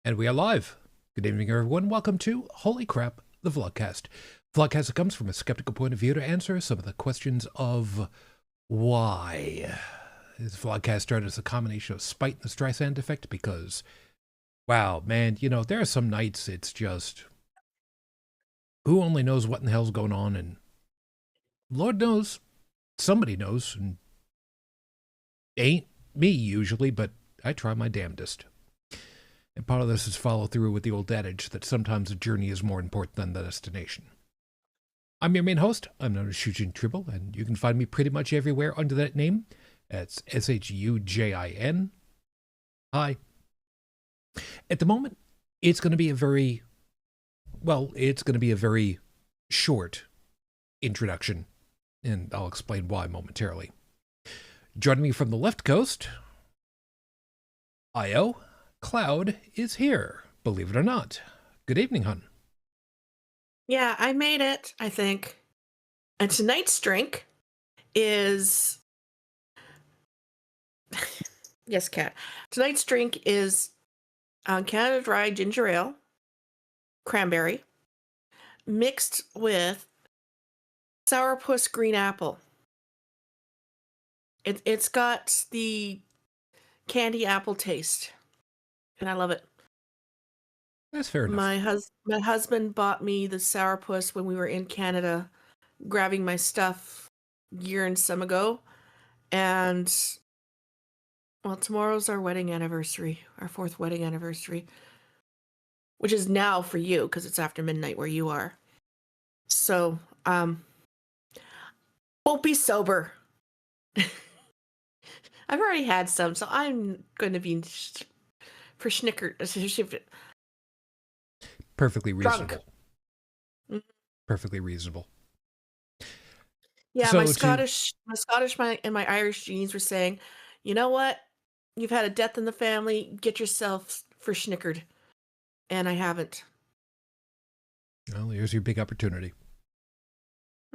And we are live. Good evening, everyone. Welcome to Holy Crap, the Vlogcast. Vlogcast that comes from a skeptical point of view to answer some of the questions of why. This Vlogcast started as a combination of spite and the Streisand effect because, wow, man, you know, there are some nights it's just, who only knows what in the hell's going on, and Lord knows, somebody knows, and ain't me usually, but I try my damnedest. And part of this is follow through with the old adage that sometimes the journey is more important than the destination. I'm your main host. I'm known as Shujin Tribble, and you can find me pretty much everywhere under that name. That's Shujin. Hi. At the moment, it's going to be a very short introduction, and I'll explain why momentarily. Joining me from the left coast, Io. Cloud is here, believe it or not. Good evening, hun. Yeah, I made it, I think. And tonight's drink is... yes, Kat. Tonight's drink is Canada Dry Ginger Ale, cranberry, mixed with sourpuss green apple. It's got the candy apple taste. And I love it. That's fair enough. My husband bought me the sourpuss when we were in Canada, grabbing my stuff a year and some ago. And, well, tomorrow's our wedding anniversary, our 4th wedding anniversary, which is now for you because it's after midnight where you are. So, won't be sober. I've already had some, so I'm going to be for snickered. Perfectly reasonable. Drunk. Perfectly reasonable. Yeah, So my Scottish and my Irish genes were saying, you know what? You've had a death in the family. Get yourself for snickered. And I haven't. Well, here's your big opportunity.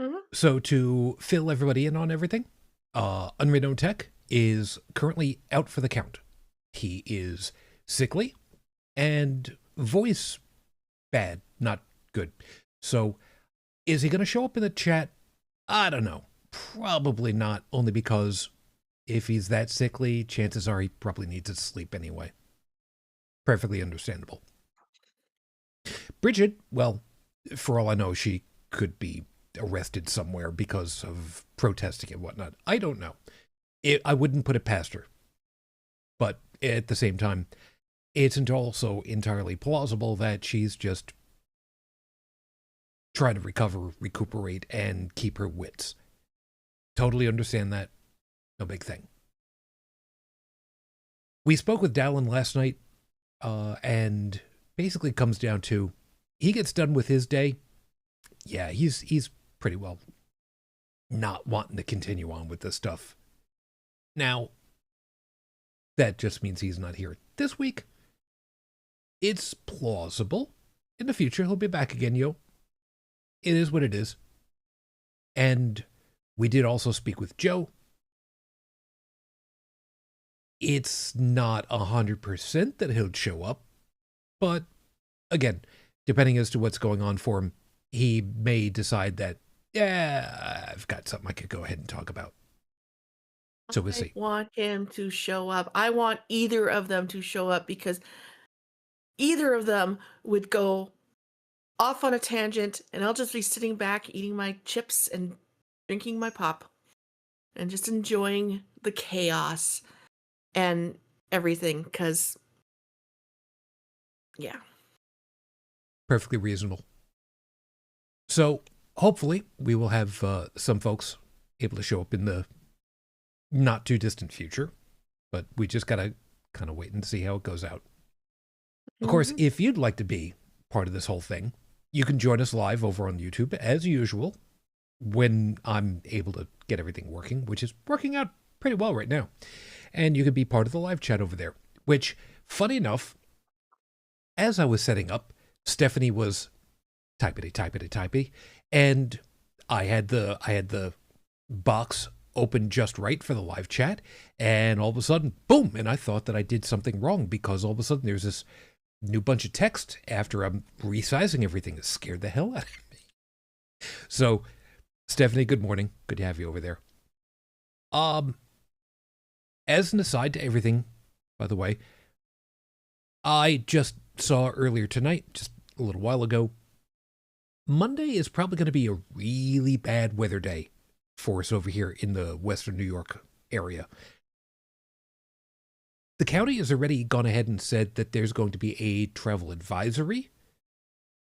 Mm-hmm. So to fill everybody in on everything, Unread Tech is currently out for the count. He is sickly and voice bad, not good. So is he going to show up in the chat? I don't know. Probably not, only because if he's that sickly, chances are he probably needs his sleep anyway. Perfectly understandable. Bridget, well, for all I know, she could be arrested somewhere because of protesting and whatnot. I don't know. I wouldn't put it past her. But at the same time, it's also entirely plausible that she's just trying to recuperate, and keep her wits. Totally understand that. No big thing. We spoke with Dallin last night, and basically comes down to, he gets done with his day. Yeah, he's pretty well not wanting to continue on with this stuff. Now, that just means he's not here this week. It's plausible. In the future, he'll be back again, yo. It is what it is. And we did also speak with Joe. It's not 100% that he'll show up. But, again, depending as to what's going on for him, he may decide that, yeah, I've got something I could go ahead and talk about. So we'll see. I want him to show up. I want either of them to show up because either of them would go off on a tangent and I'll just be sitting back eating my chips and drinking my pop and just enjoying the chaos and everything because, yeah. Perfectly reasonable. So hopefully we will have some folks able to show up in the not too distant future, but we just gotta kind of wait and see how it goes out. Of course, if you'd like to be part of this whole thing, you can join us live over on YouTube as usual when I'm able to get everything working, which is working out pretty well right now. And you can be part of the live chat over there, which, funny enough, as I was setting up, Stephanie was typity, and I had the box open just right for the live chat, and all of a sudden, boom, and I thought that I did something wrong because all of a sudden there's this new bunch of text after I'm resizing everything has scared the hell out of me. So, Stephanie, good morning. Good to have you over there. Um, as an aside to everything, by the way, I just saw earlier tonight, just a little while ago, Monday is probably going to be a really bad weather day for us over here in the Western New York area. The county has already gone ahead and said that there's going to be a travel advisory.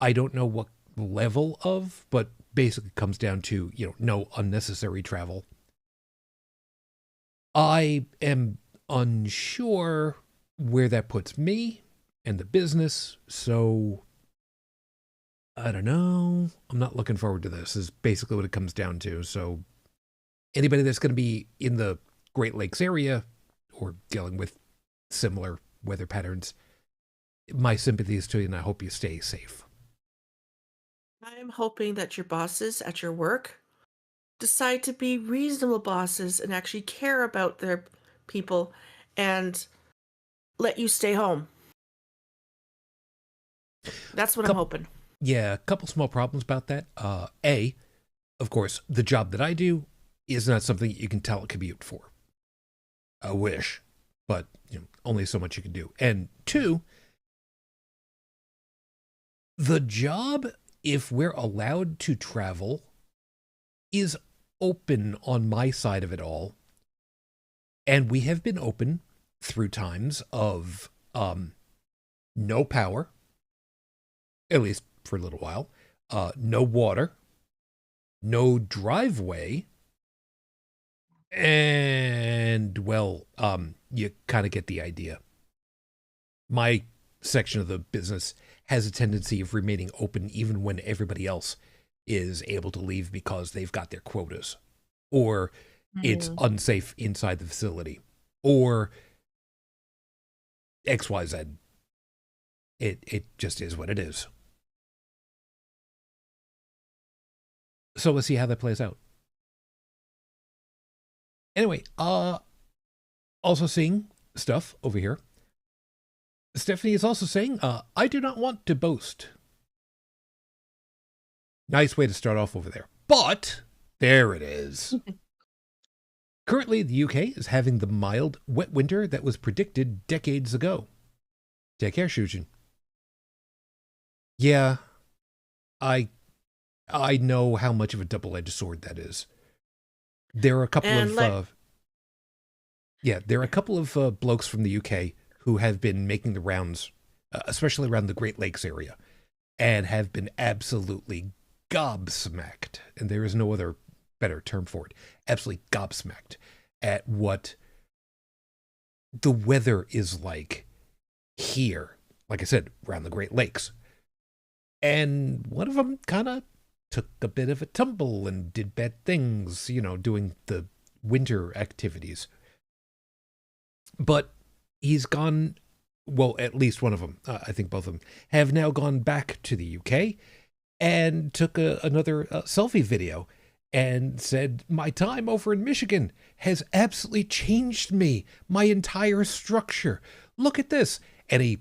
I don't know what level of, but basically comes down to, no unnecessary travel. I am unsure where that puts me and the business, so I don't know. I'm not looking forward to this, is basically what it comes down to. So anybody that's going to be in the Great Lakes area or dealing with similar weather patterns, my sympathies to you, and I hope you stay safe. I'm hoping that your bosses at your work decide to be reasonable bosses and actually care about their people and let you stay home. That's what I'm Couple, hoping. yeah, a couple small problems about that. A, of course, the job that I do is not something you can telecommute for. I wish, but only so much you can do. And two, the job, if we're allowed to travel, is open on my side of it all. And we have been open through times of no power, at least for a little while, no water, no driveway, and, well, you kind of get the idea. My section of the business has a tendency of remaining open even when everybody else is able to leave because they've got their quotas, or it's Mm. unsafe inside the facility, or XYZ. It just is what it is. So let's see how that plays out. Anyway, also seeing stuff over here. Stephanie is also saying, I do not want to boast. Nice way to start off over there. But there it is. Currently, the UK is having the mild, wet winter that was predicted decades ago. Take care, Shujin. Yeah, I know how much of a double-edged sword that is. There are a couple And of there are a couple of blokes from the UK who have been making the rounds, especially around the Great Lakes area, and have been absolutely gobsmacked, and there is no other better term for it, absolutely gobsmacked at what the weather is like here, like I said, around the Great Lakes. And one of them kind of took a bit of a tumble and did bad things, doing the winter activities. But he's gone, well, at least one of them, I think both of them, have now gone back to the UK and took another selfie video and said, my time over in Michigan has absolutely changed me, my entire structure. Look at this. And he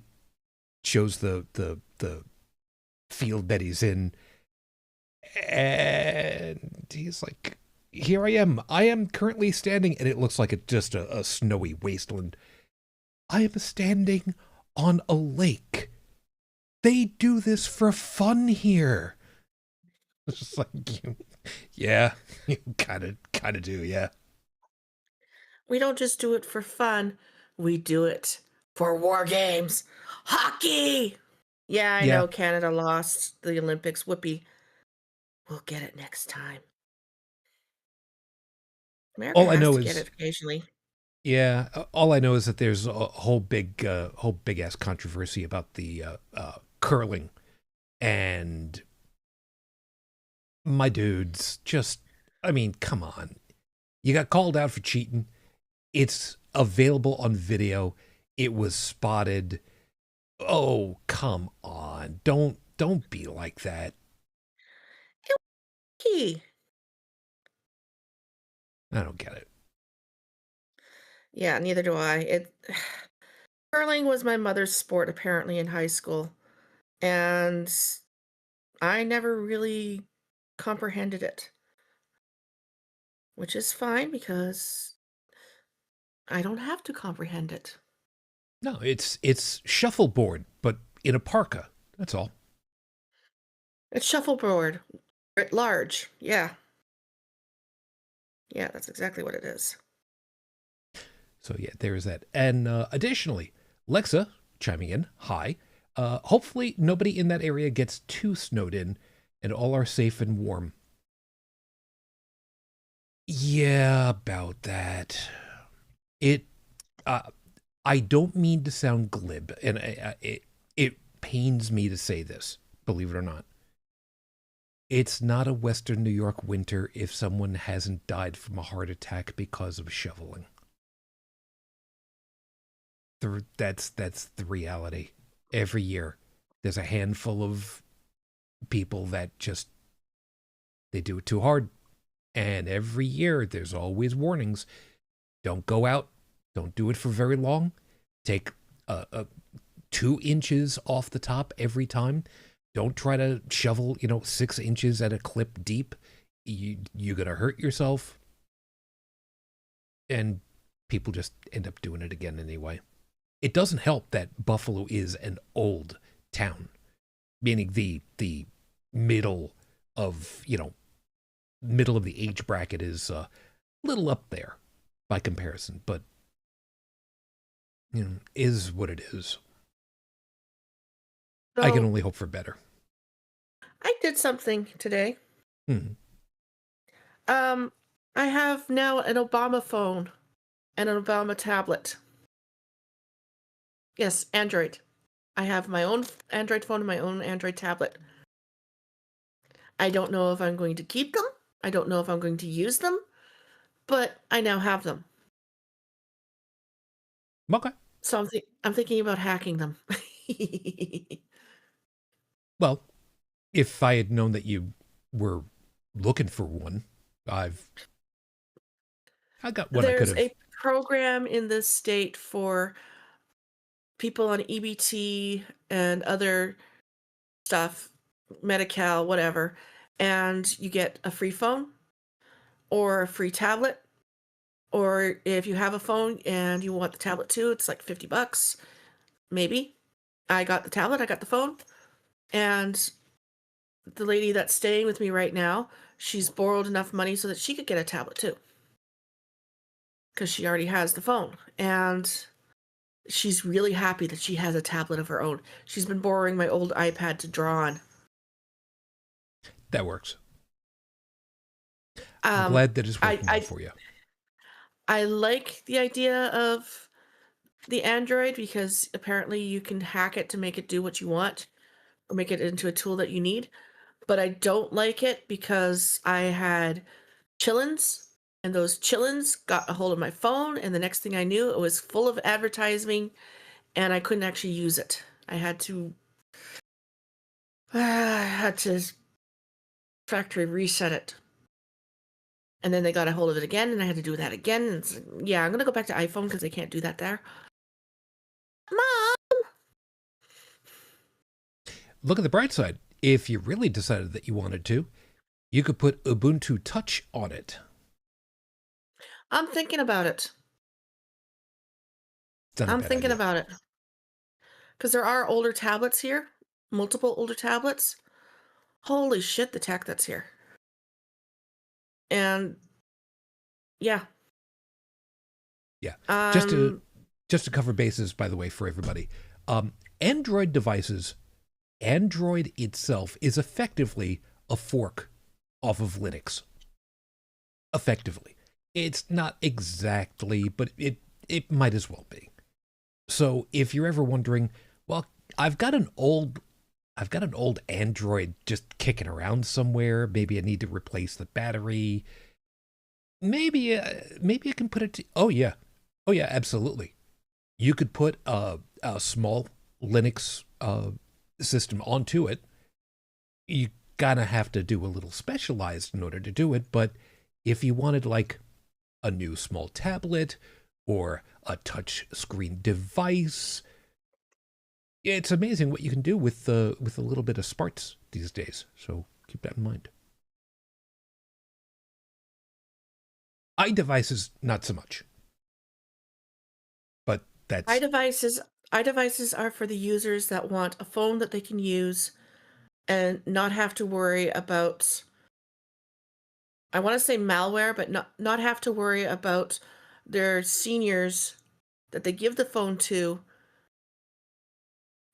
shows the field that he's in. And he's like, here I am. I am currently standing, and it looks like it's just a snowy wasteland. I am standing on a lake. They do this for fun here. It's just like, yeah, you kind of do, yeah. we don't just do it for fun, we do it for war games. Hockey! Yeah, I Yeah. know Canada lost the Olympics. Whoopee. We'll get it next time. America All I has know to get is, it occasionally. yeah, all I know is that there's a whole big ass controversy about the curling, and my dudes just, I mean, come on. You got called out for cheating. It's available on video. It was spotted. Oh, come on. Don't be like that. Key. I don't get it. Yeah, neither do I. Curling was my mother's sport apparently in high school, and I never really comprehended it, which is fine because I don't have to comprehend it. No, it's shuffleboard, but in a parka. That's all. It's shuffleboard writ large. Yeah. Yeah, that's exactly what it is. So yeah, there's that. And additionally, Lexa chiming in. Hi. Hopefully nobody in that area gets too snowed in, and all are safe and warm. Yeah, about that. It. I don't mean to sound glib, and it pains me to say this. Believe it or not, it's not a Western New York winter if someone hasn't died from a heart attack because of shoveling. That's the reality. Every year, there's a handful of people that just they do it too hard, and every year there's always warnings. Don't go out. Don't do it for very long. Take 2 inches off the top every time. Don't try to shovel 6 inches at a clip deep. You're gonna hurt yourself, and people just end up doing it again anyway. It doesn't help that Buffalo is an old town, meaning the middle of middle of the age bracket is a little up there by comparison, but is what it is. I can So only hope for better. I did something today. Hmm. Um, I have now an Obama phone and an Obama tablet. Yes, Android. I have my own Android phone and my own Android tablet. I don't know if I'm going to keep them. I don't know if I'm going to use them, but I now have them. Okay. So I'm thinking about hacking them. Well, if I had known that you were looking for one, I got one I could There's have. a program in this state for people on EBT and other stuff, Medi-Cal, whatever, and you get a free phone or a free tablet. Or if you have a phone and you want the tablet too, it's like $50, maybe. I got the tablet, I got the phone, and the lady that's staying with me right now, she's borrowed enough money so that she could get a tablet too, because she already has the phone. And she's really happy that she has a tablet of her own. She's been borrowing my old iPad to draw on. That works. I'm Um, glad that it's I, working out I for you. I like the idea of the Android because apparently you can hack it to make it do what you want or make it into a tool that you need. But I don't like it because I had chillins and those chillins got a hold of my phone, and the next thing I knew it was full of advertising and I couldn't actually use it. I had to factory reset it. And then they got a hold of it again, and I had to do that again. And yeah, I'm gonna go back to iPhone because they can't do that there. Mom! Look at the bright side. If you really decided that you wanted to, you could put Ubuntu Touch on it. I'm thinking about it. It's not a I'm bad thinking idea. about it. Because there are older tablets here, multiple older tablets. Holy shit, the tech that's here. And yeah. Yeah. Just to Um, just to cover bases, by the way, for everybody, Android devices, Android itself is effectively a fork off of Linux. Effectively, it's not exactly, but it might as well be. So if you're ever wondering, well, I've got an old Android just kicking around somewhere. Maybe I need to replace the battery. Maybe I can put it to, oh yeah, absolutely. You could put a small Linux system onto it. You gotta have to do a little specialized in order to do it, but if you wanted like a new small tablet or a touch screen device. It's amazing what you can do with a little bit of smarts these days. So keep that in mind. iDevices, not so much. But that's iDevices are for the users that want a phone that they can use and not have to worry about, I want to say malware, but not have to worry about their seniors that they give the phone to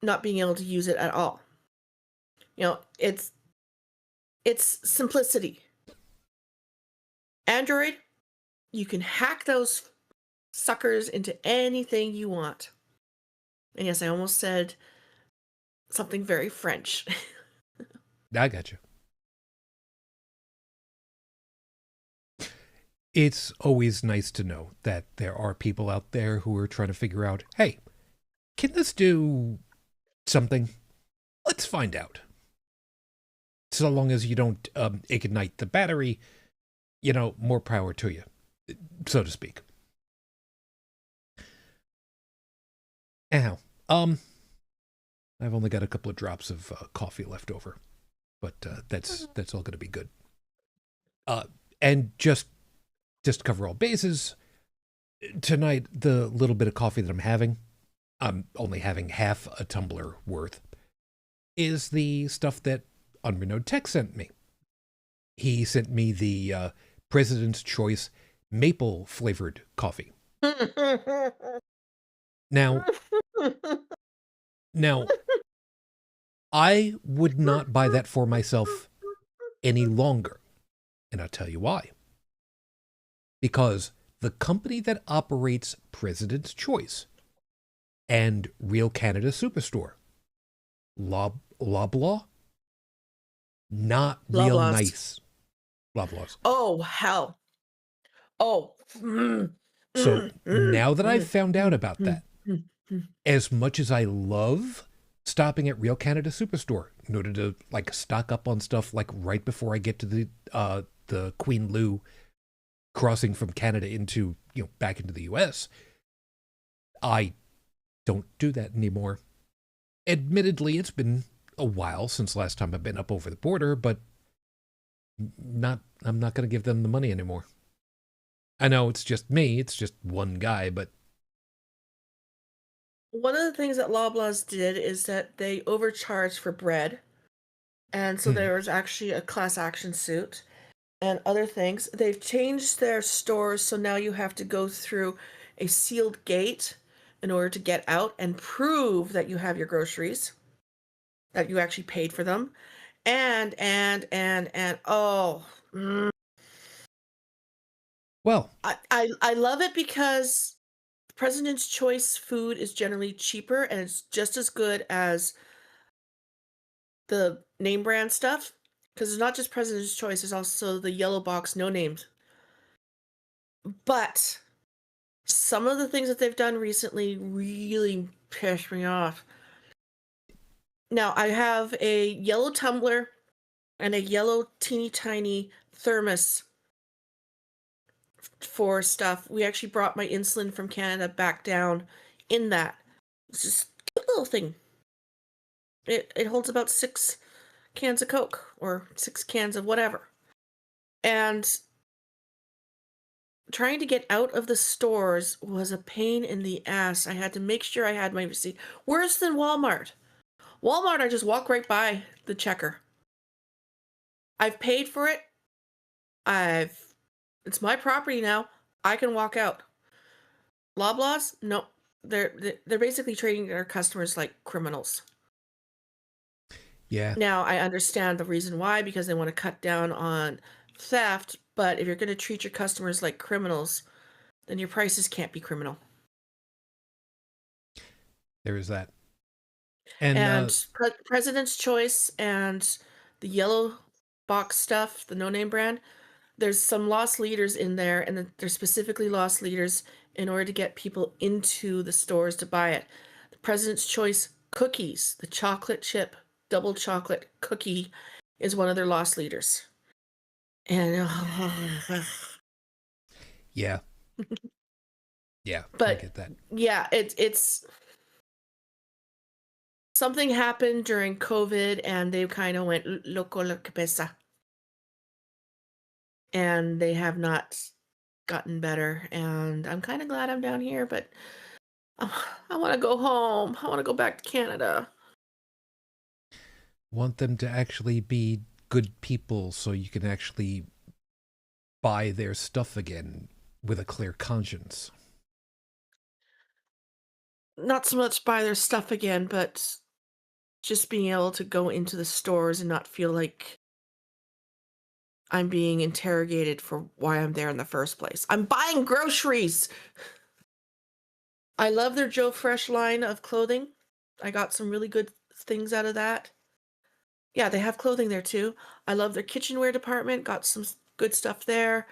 not being able to use it at all. It's simplicity. Android, you can hack those suckers into anything you want. And yes, I almost said something very French. I got you. It's always nice to know that there are people out there who are trying to figure out, hey, can this do something? Let's find out. So long as you don't ignite the battery, more power to you, so to speak. Anyhow, I've only got a couple of drops of coffee left over, but that's all going to be good. And just to cover all bases, tonight, the little bit of coffee that I'm having, I'm only having half a tumbler worth, is the stuff that Unrenewed Tech sent me. He sent me the President's Choice maple flavored coffee. Now, I would not buy that for myself any longer. And I'll tell you why. Because the company that operates President's Choice and Real Canada Superstore, Loblaw, not real Loblaws. nice. Loblaws. Oh, hell. Oh. So now that I've found out about that, as much as I love stopping at Real Canada Superstore in order to stock up on stuff right before I get to the Queen Lou crossing from Canada into back into the US, I don't do that anymore. Admittedly, it's been a while since last time I've been up over the border, but I'm not going to give them the money anymore. I know it's just me, it's just one guy, but one of the things that Loblaws did is that they overcharged for bread. And so there was actually a class action suit and other things. They've changed their stores, so now you have to go through a sealed gate in order to get out and prove that you have your groceries, that you actually paid for them. And well, I love it because President's Choice food is generally cheaper and it's just as good as the name brand stuff. Because it's not just President's Choice, there's also the yellow box no names. But some of the things that they've done recently really pissed me off. Now, I have a yellow tumbler and a yellow teeny tiny thermos for stuff. We actually brought my insulin from Canada back down in that. It's just a cute little thing. It holds about 6 cans of Coke or 6 cans of whatever. And trying to get out of the stores was a pain in the ass. I had to make sure I had my receipt. Worse than Walmart. Walmart, I just walk right by the checker. I've paid for it. It's my property now. I can walk out. Loblaws, no, they're basically treating their customers like criminals. Yeah. Now I understand the reason why, because they want to cut down on theft. But if you're going to treat your customers like criminals, then your prices can't be criminal. There is that. And President's Choice and the yellow box stuff, the no-name brand, there's some lost leaders in there, and they're specifically lost leaders in order to get people into the stores to buy it. The President's Choice cookies, the chocolate chip double chocolate cookie, is one of their lost leaders. And yeah. Yeah, I But get that. yeah, it's something happened during COVID, and they kind of went loco la cabeza, and they have not gotten better. And I'm kind of glad I'm down here, but I want to go home. I want to go back to Canada. Want them to actually be good people so you can actually buy their stuff again with a clear conscience. Not so much buy their stuff again, but just being able to go into the stores and not feel like I'm being interrogated for why I'm there in the first place. I'm buying groceries. I love their Joe Fresh line of clothing. I got some really good things out of that. Yeah, they have clothing there too. I love their kitchenware department. Got some good stuff there.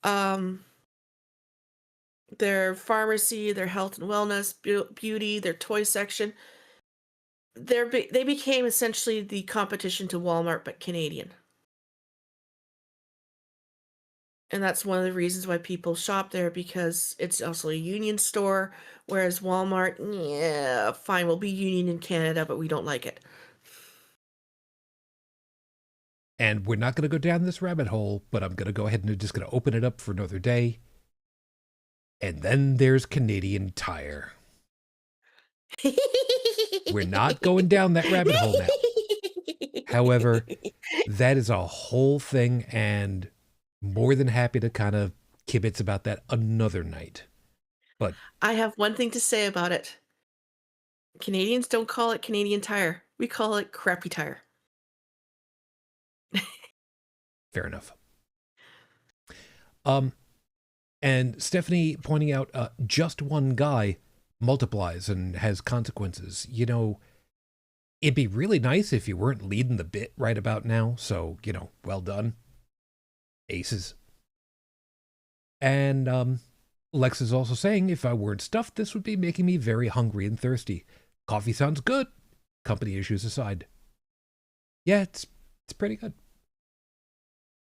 Um, their pharmacy, their health and wellness, beauty, their toy section. They became essentially the competition to Walmart, but Canadian. And that's one of the reasons why people shop there, because it's also a union store, whereas Walmart, yeah, fine, we'll be union in Canada, but we don't like it. And we're not going to go down this rabbit hole, but I'm going to go ahead and just going to open it up for another day. And then there's Canadian Tire. We're not going down that rabbit hole now. However, that is a whole thing, and more than happy to kind of kibitz about that another night. But I have one thing to say about it. Canadians don't call it Canadian Tire. We call it crappy tire. fair enough. And Stephanie pointing out, just one guy multiplies and has consequences. You know, it'd be really nice if you weren't leading the bit right about now. So, you know, well done. Aces. And Lex is also saying, if I weren't stuffed, this would be making me very hungry and thirsty. Coffee sounds good. Company issues aside. Yeah, it's pretty good.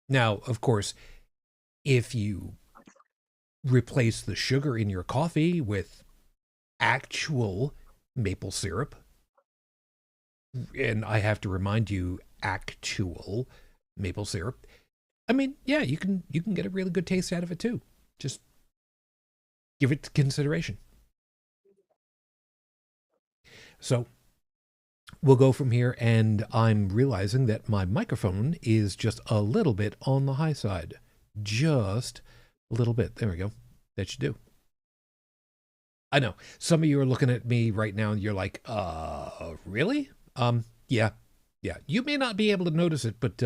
Now, of course, if you replace the sugar in your coffee with actual maple syrup, and I have to remind you, actual maple syrup, I mean, yeah, you can get a really good taste out of it too. Just give it consideration. So we'll go from here, and I'm realizing that my microphone is just a little bit on the high side. Just a little bit. There we go. That should do. I know. Some of you are looking at me right now and you're like, really? Yeah. You may not be able to notice it, but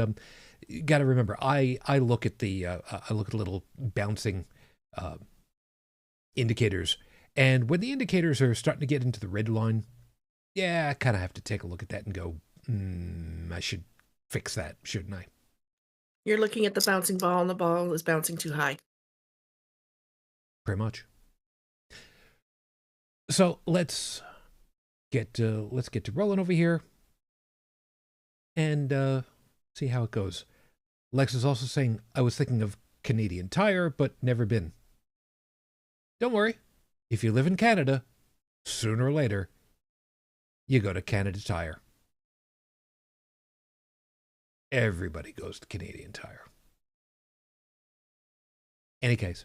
you got to remember, I look at the little bouncing indicators, and when the indicators are starting to get into the red line, yeah, I kind of have to take a look at that and go, I should fix that, shouldn't I? You're looking at the bouncing ball, and the ball is bouncing too high. Pretty much. So let's get to rolling over here and see how it goes. Lex is also saying, I was thinking of Canadian Tire, but never been. Don't worry. If you live in Canada, sooner or later, you go to Canada Tire. Everybody goes to Canadian Tire. Any case,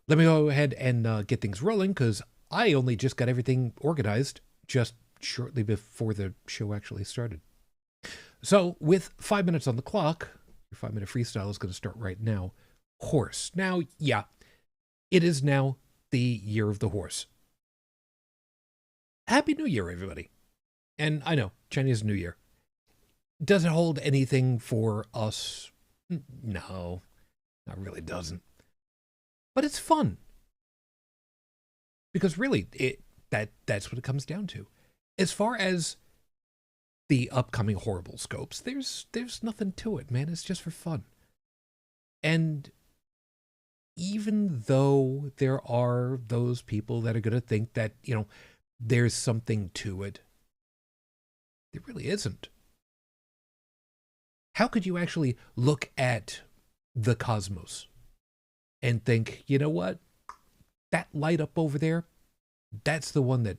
let me go ahead and get things rolling, because I only just got everything organized just shortly before the show actually started. So with 5 minutes on the clock, your 5-minute freestyle is going to start right now. Horse. Now, yeah, it is now the year of the horse. Happy New Year, everybody. And I know, Chinese New Year. Does it hold anything for us? No, it really doesn't. But it's fun. Because really, that's what it comes down to. As far as the upcoming horrible scopes, there's nothing to it, man. It's just for fun. And even though there are those people that are going to think that, you know, there's something to it, there really isn't. How could you actually look at the cosmos and think, you know what? that light up over there, that's the one that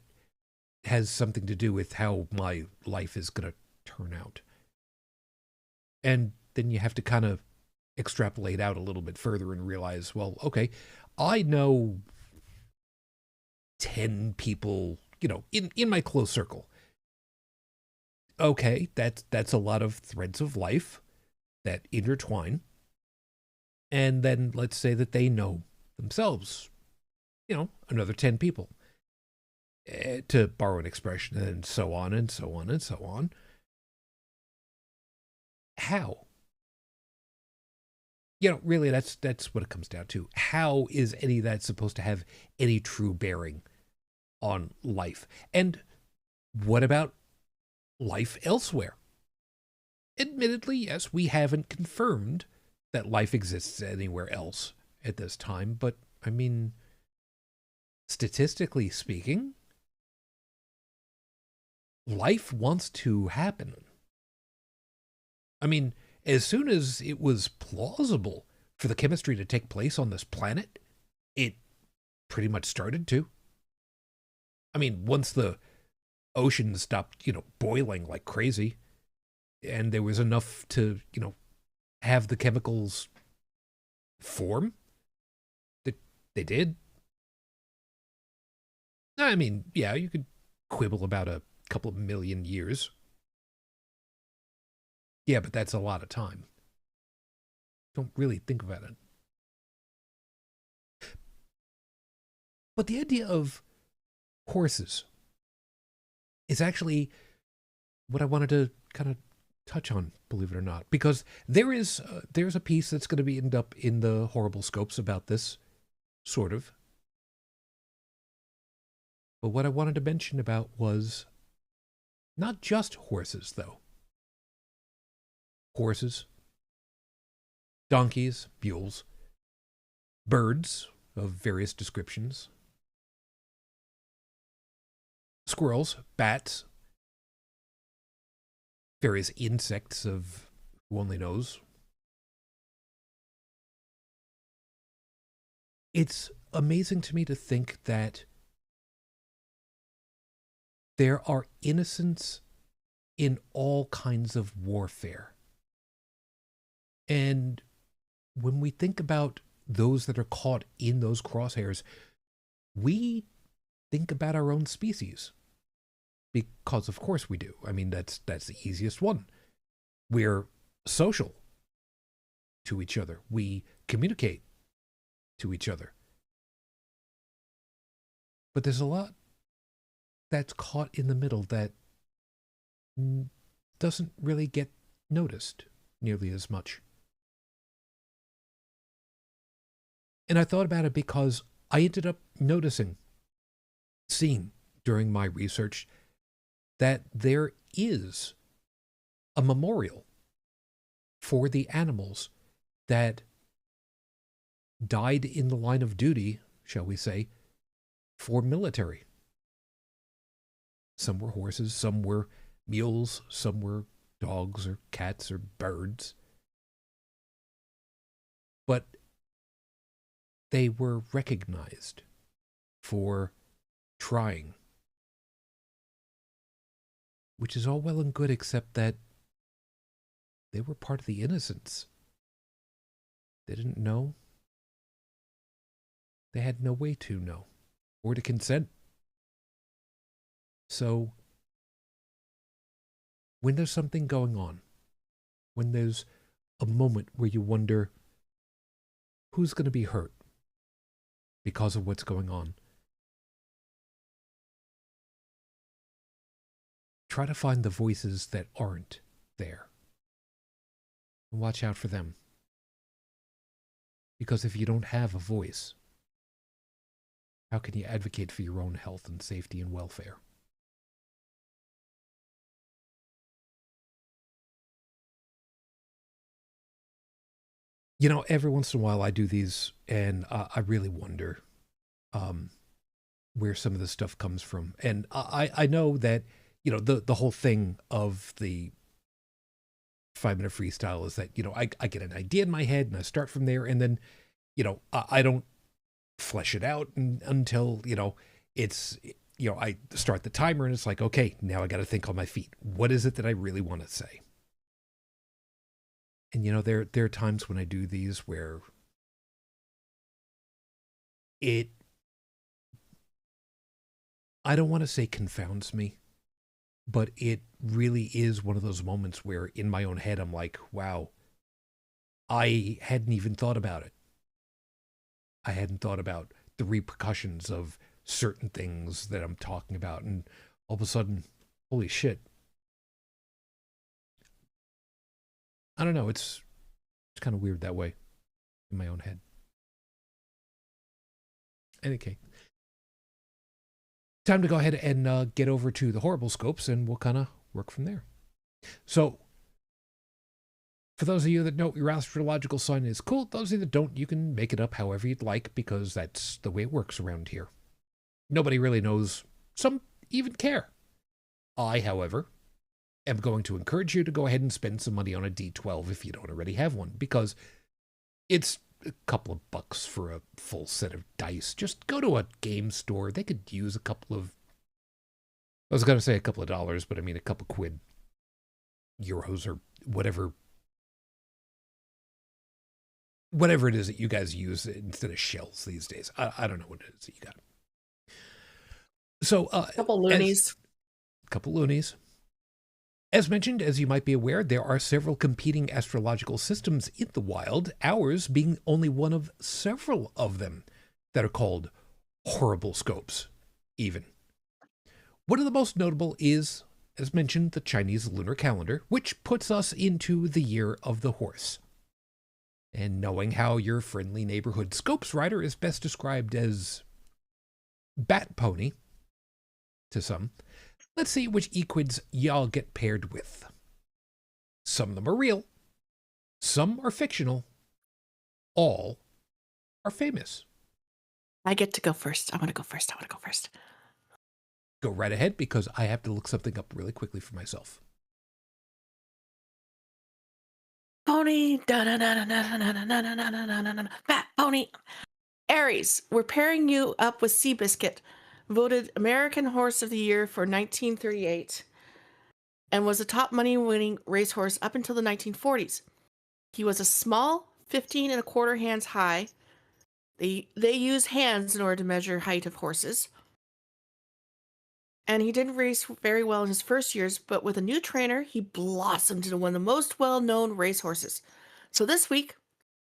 has something to do with how my life is going to turn out. And then you have to kind of extrapolate out a little bit further and realize, well, okay, I know 10 people, in my close circle. Okay, that's a lot of threads of life that intertwine. And then let's say that they know themselves, another 10 people, to borrow an expression, and so on and so on and so on. How? Really, that's what it comes down to. How is any of that supposed to have any true bearing on life? And what about life elsewhere? Admittedly, yes, we haven't confirmed that life exists anywhere else at this time, but I mean, statistically speaking, life wants to happen. I mean, as soon as it was plausible for the chemistry to take place on this planet, it pretty much started to. I mean, once the ocean stopped, boiling like crazy, and there was enough to, have the chemicals form, that they did. I mean, yeah, you could quibble about a couple of million years. Yeah, but that's a lot of time. Don't really think about it. But the idea of horses is actually what I wanted to kind of touch on, believe it or not, because there's a piece that's going to be end up in the Horrible Scopes about this, sort of. But what I wanted to mention about was not just horses, though. Horses, donkeys, mules, birds of various descriptions, squirrels, bats, various insects of who only knows. It's amazing to me to think that there are innocents in all kinds of warfare. And when we think about those that are caught in those crosshairs, we think about our own species. Because of course we do. I mean, that's the easiest one. We're social to each other. We communicate to each other. But there's a lot that's caught in the middle that doesn't really get noticed nearly as much. And I thought about it because I ended up seeing during my research that there is a memorial for the animals that died in the line of duty, shall we say, for military. Some were horses, some were mules, some were dogs or cats or birds. But they were recognized for trying. Which is all well and good, except that they were part of the innocents. They didn't know. They had no way to know or to consent. So, when there's something going on, when there's a moment where you wonder who's going to be hurt because of what's going on, try to find the voices that aren't there. And watch out for them. Because if you don't have a voice, how can you advocate for your own health and safety and welfare? Every once in a while I do these, and I really wonder where some of this stuff comes from. And I know that, the whole thing of the 5-minute freestyle is that, I get an idea in my head and I start from there, and then, I don't flesh it out until, it's, I start the timer and it's like, okay, now I got to think on my feet. What is it that I really want to say? And, there are times when I do these where I don't want to say confounds me, but it really is one of those moments where in my own head, I'm like, wow, I hadn't even thought about it. I hadn't thought about the repercussions of certain things that I'm talking about. And all of a sudden, holy shit. I don't know. It's kind of weird that way in my own head. Okay. Time to go ahead and get over to the horrible scopes, and we'll kind of work from there. So, for those of you that know your astrological sign is cool, those of you that don't, you can make it up however you'd like, because that's the way it works around here. Nobody really knows. Some even care. I, however, am going to encourage you to go ahead and spend some money on a D12 if you don't already have one, because it's a couple of bucks for a full set of dice. Just go to a game store. They could use a couple of, I was going to say a couple of dollars, but I mean a couple quid, euros, or whatever it is that you guys use instead of shells these days. I don't know what it is that you got. So, a couple loonies. As mentioned, as you might be aware, there are several competing astrological systems in the wild, ours being only one of several of them that are called horrible scopes, even. One of the most notable is, as mentioned, the Chinese lunar calendar, which puts us into the year of the horse. And knowing how your friendly neighborhood scopes writer is best described as bat pony to some, let's see which equids y'all get paired with. Some of them are real, some are fictional, all are famous. I get to go first. I want to go first. Go right ahead, because I have to look something up really quickly for myself. Pony. Bat pony. Aries, we're pairing you up with Seabiscuit, voted American Horse of the Year for 1938, and was a top money-winning racehorse up until the 1940s. He was a small, 15 and a quarter hands high. They use hands in order to measure height of horses. And he didn't race very well in his first years, but with a new trainer, he blossomed into one of the most well-known racehorses. So this week,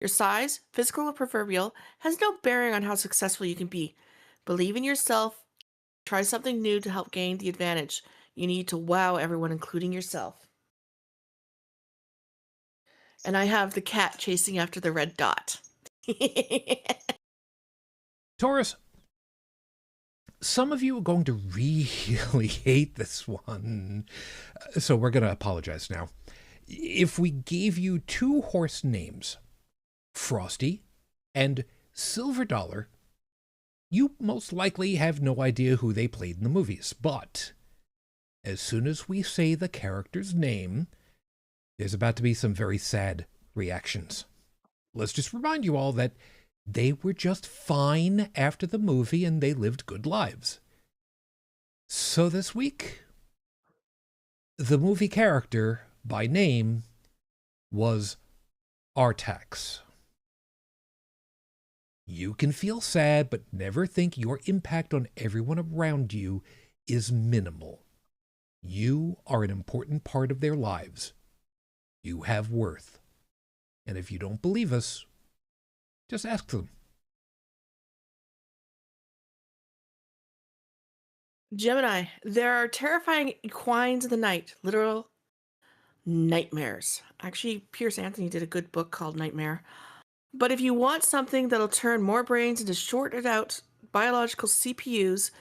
your size, physical or proverbial, has no bearing on how successful you can be. Believe in yourself. Try something new to help gain the advantage. You need to wow everyone, including yourself. And I have the cat chasing after the red dot. Taurus, some of you are going to really hate this one, so we're going to apologize now. If we gave you two horse names, Frosty and Silver Dollar, you most likely have no idea who they played in the movies. But as soon as we say the character's name, there's about to be some very sad reactions. Let's just remind you all that they were just fine after the movie and they lived good lives. So this week, the movie character by name was Artax. You can feel sad, but never think your impact on everyone around you is minimal. You are an important part of their lives. You have worth. And if you don't believe us, just ask them. Gemini, there are terrifying equines in the night, literal nightmares. Actually, Pierce Anthony did a good book called Nightmare. But if you want something that'll turn more brains into shorted out biological CPUs,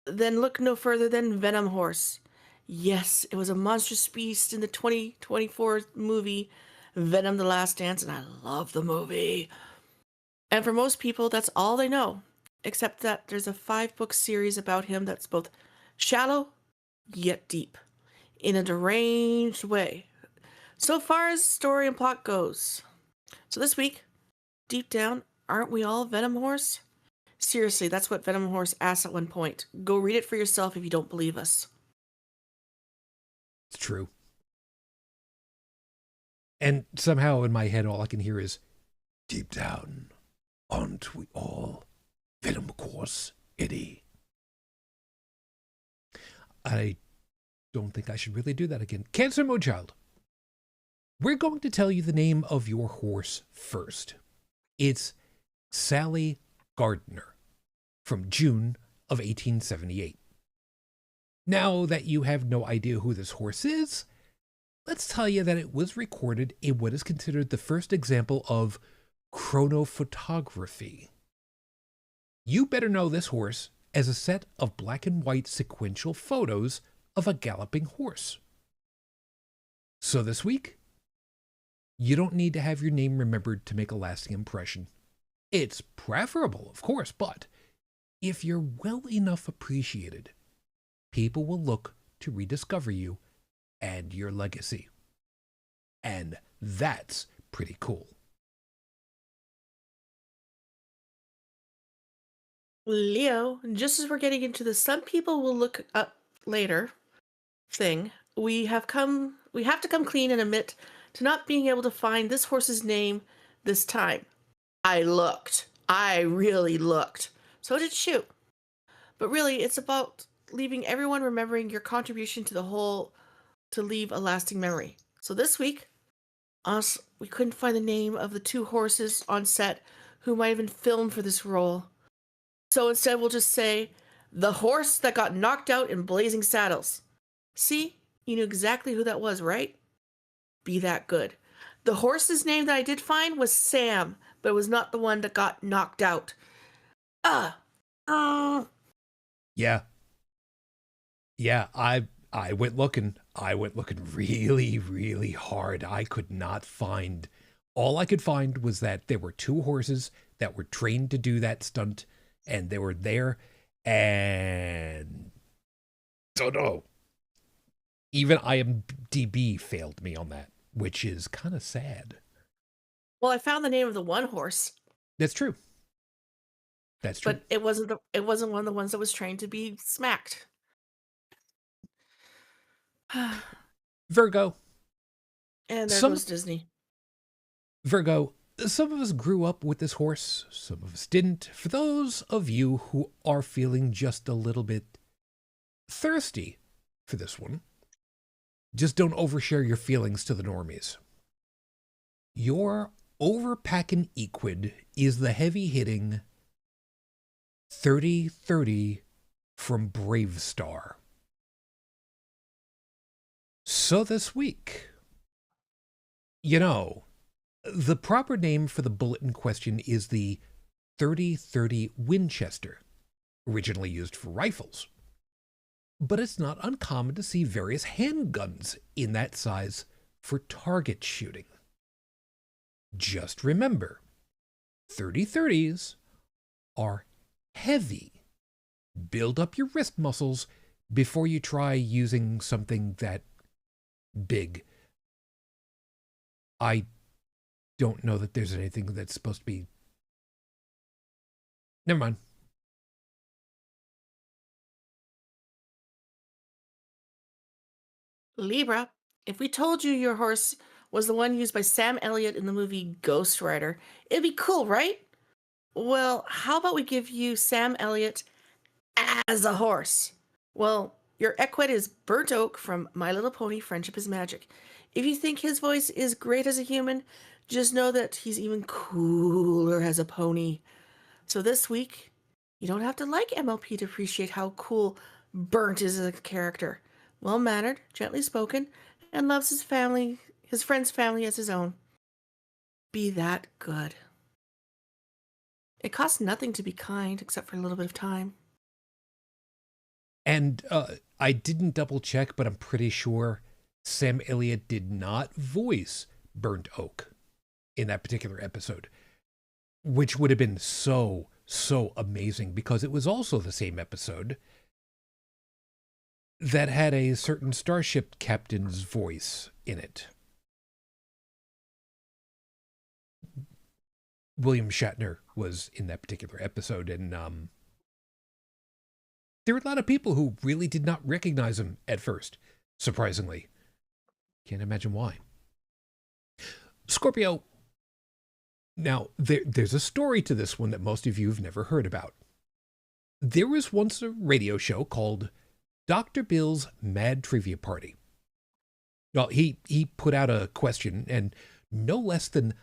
then look no further than Venom Horse. Yes, it was a monstrous beast in the 2024 movie Venom: The Last Dance, and I love the movie. And for most people, that's all they know, except that there's a 5-book series about him that's both shallow yet deep, in a deranged way, so far as story and plot goes. So this week, deep down, aren't we all Venom Horse? Seriously, that's what Venom Horse asked at one point. Go read it for yourself if you don't believe us. It's true. And somehow in my head, all I can hear is, deep down, aren't we all Venom Course, Eddie? I don't think I should really do that again. Cancer Mode Child. We're going to tell you the name of your horse first. It's Sally Gardner from June of 1878. Now that you have no idea who this horse is, let's tell you that it was recorded in what is considered the first example of chronophotography. You better know this horse as a set of black and white sequential photos of a galloping horse. So this week, you don't need to have your name remembered to make a lasting impression. It's preferable, of course, but if you're well enough appreciated, people will look to rediscover you and your legacy. And that's pretty cool. Leo, just as we're getting into the some people will look up later thing, we have to come clean and admit to not being able to find this horse's name this time. I looked. I really looked. So did Shu. But really, it's about leaving everyone remembering your contribution to the whole to leave a lasting memory. So this week, we couldn't find the name of the two horses on set who might have been filmed for this role. So instead, we'll just say, the horse that got knocked out in Blazing Saddles. See? You knew exactly who that was, right? Be that good. The horse's name that I did find was Sam, but it was not the one that got knocked out. Yeah. Yeah, I went looking. I went looking really, really hard. I could not find. All I could find was that there were two horses that were trained to do that stunt, and they were there, and don't know. Even IMDb failed me on that, which is kind of sad. Well, I found the name of the one horse. That's true. That's true. But it wasn't one of the ones that was trained to be smacked. Virgo. And there goes Disney. Virgo, some of us grew up with this horse, some of us didn't. For those of you who are feeling just a little bit thirsty for this one, just don't overshare your feelings to the normies. Your overpacking equid is the heavy-hitting 3030 from Bravestar. So this week, the proper name for the bullet in question is the 3030 Winchester, originally used for rifles. But it's not uncommon to see various handguns in that size for target shooting. Just remember, 3030s are heavy. Build up your wrist muscles before you try using something that big. I don't know that there's anything that's supposed to be... Never mind. Libra, if we told you your horse was the one used by Sam Elliott in the movie Ghost Rider, it'd be cool, right? Well, how about we give you Sam Elliott as a horse? Well, your equid is Burnt Oak from My Little Pony Friendship is Magic. If you think his voice is great as a human, just know that he's even cooler as a pony. So this week, you don't have to like MLP to appreciate how cool Burnt is as a character. Well-mannered, gently spoken, and loves his family, his friend's family as his own. Be that good. It costs nothing to be kind, except for a little bit of time. And I didn't double check, but I'm pretty sure Sam Elliott did not voice Burnt Oak in that particular episode, which would have been so amazing, because it was also the same episode that had a certain starship captain's voice in it. William Shatner was in that particular episode, and there were a lot of people who really did not recognize him at first, surprisingly. Can't imagine why. Scorpio, now there's a story to this one that most of you have never heard about. There was once a radio show called Dr. Bill's Mad Trivia Party. Well, he put out a question, and no less than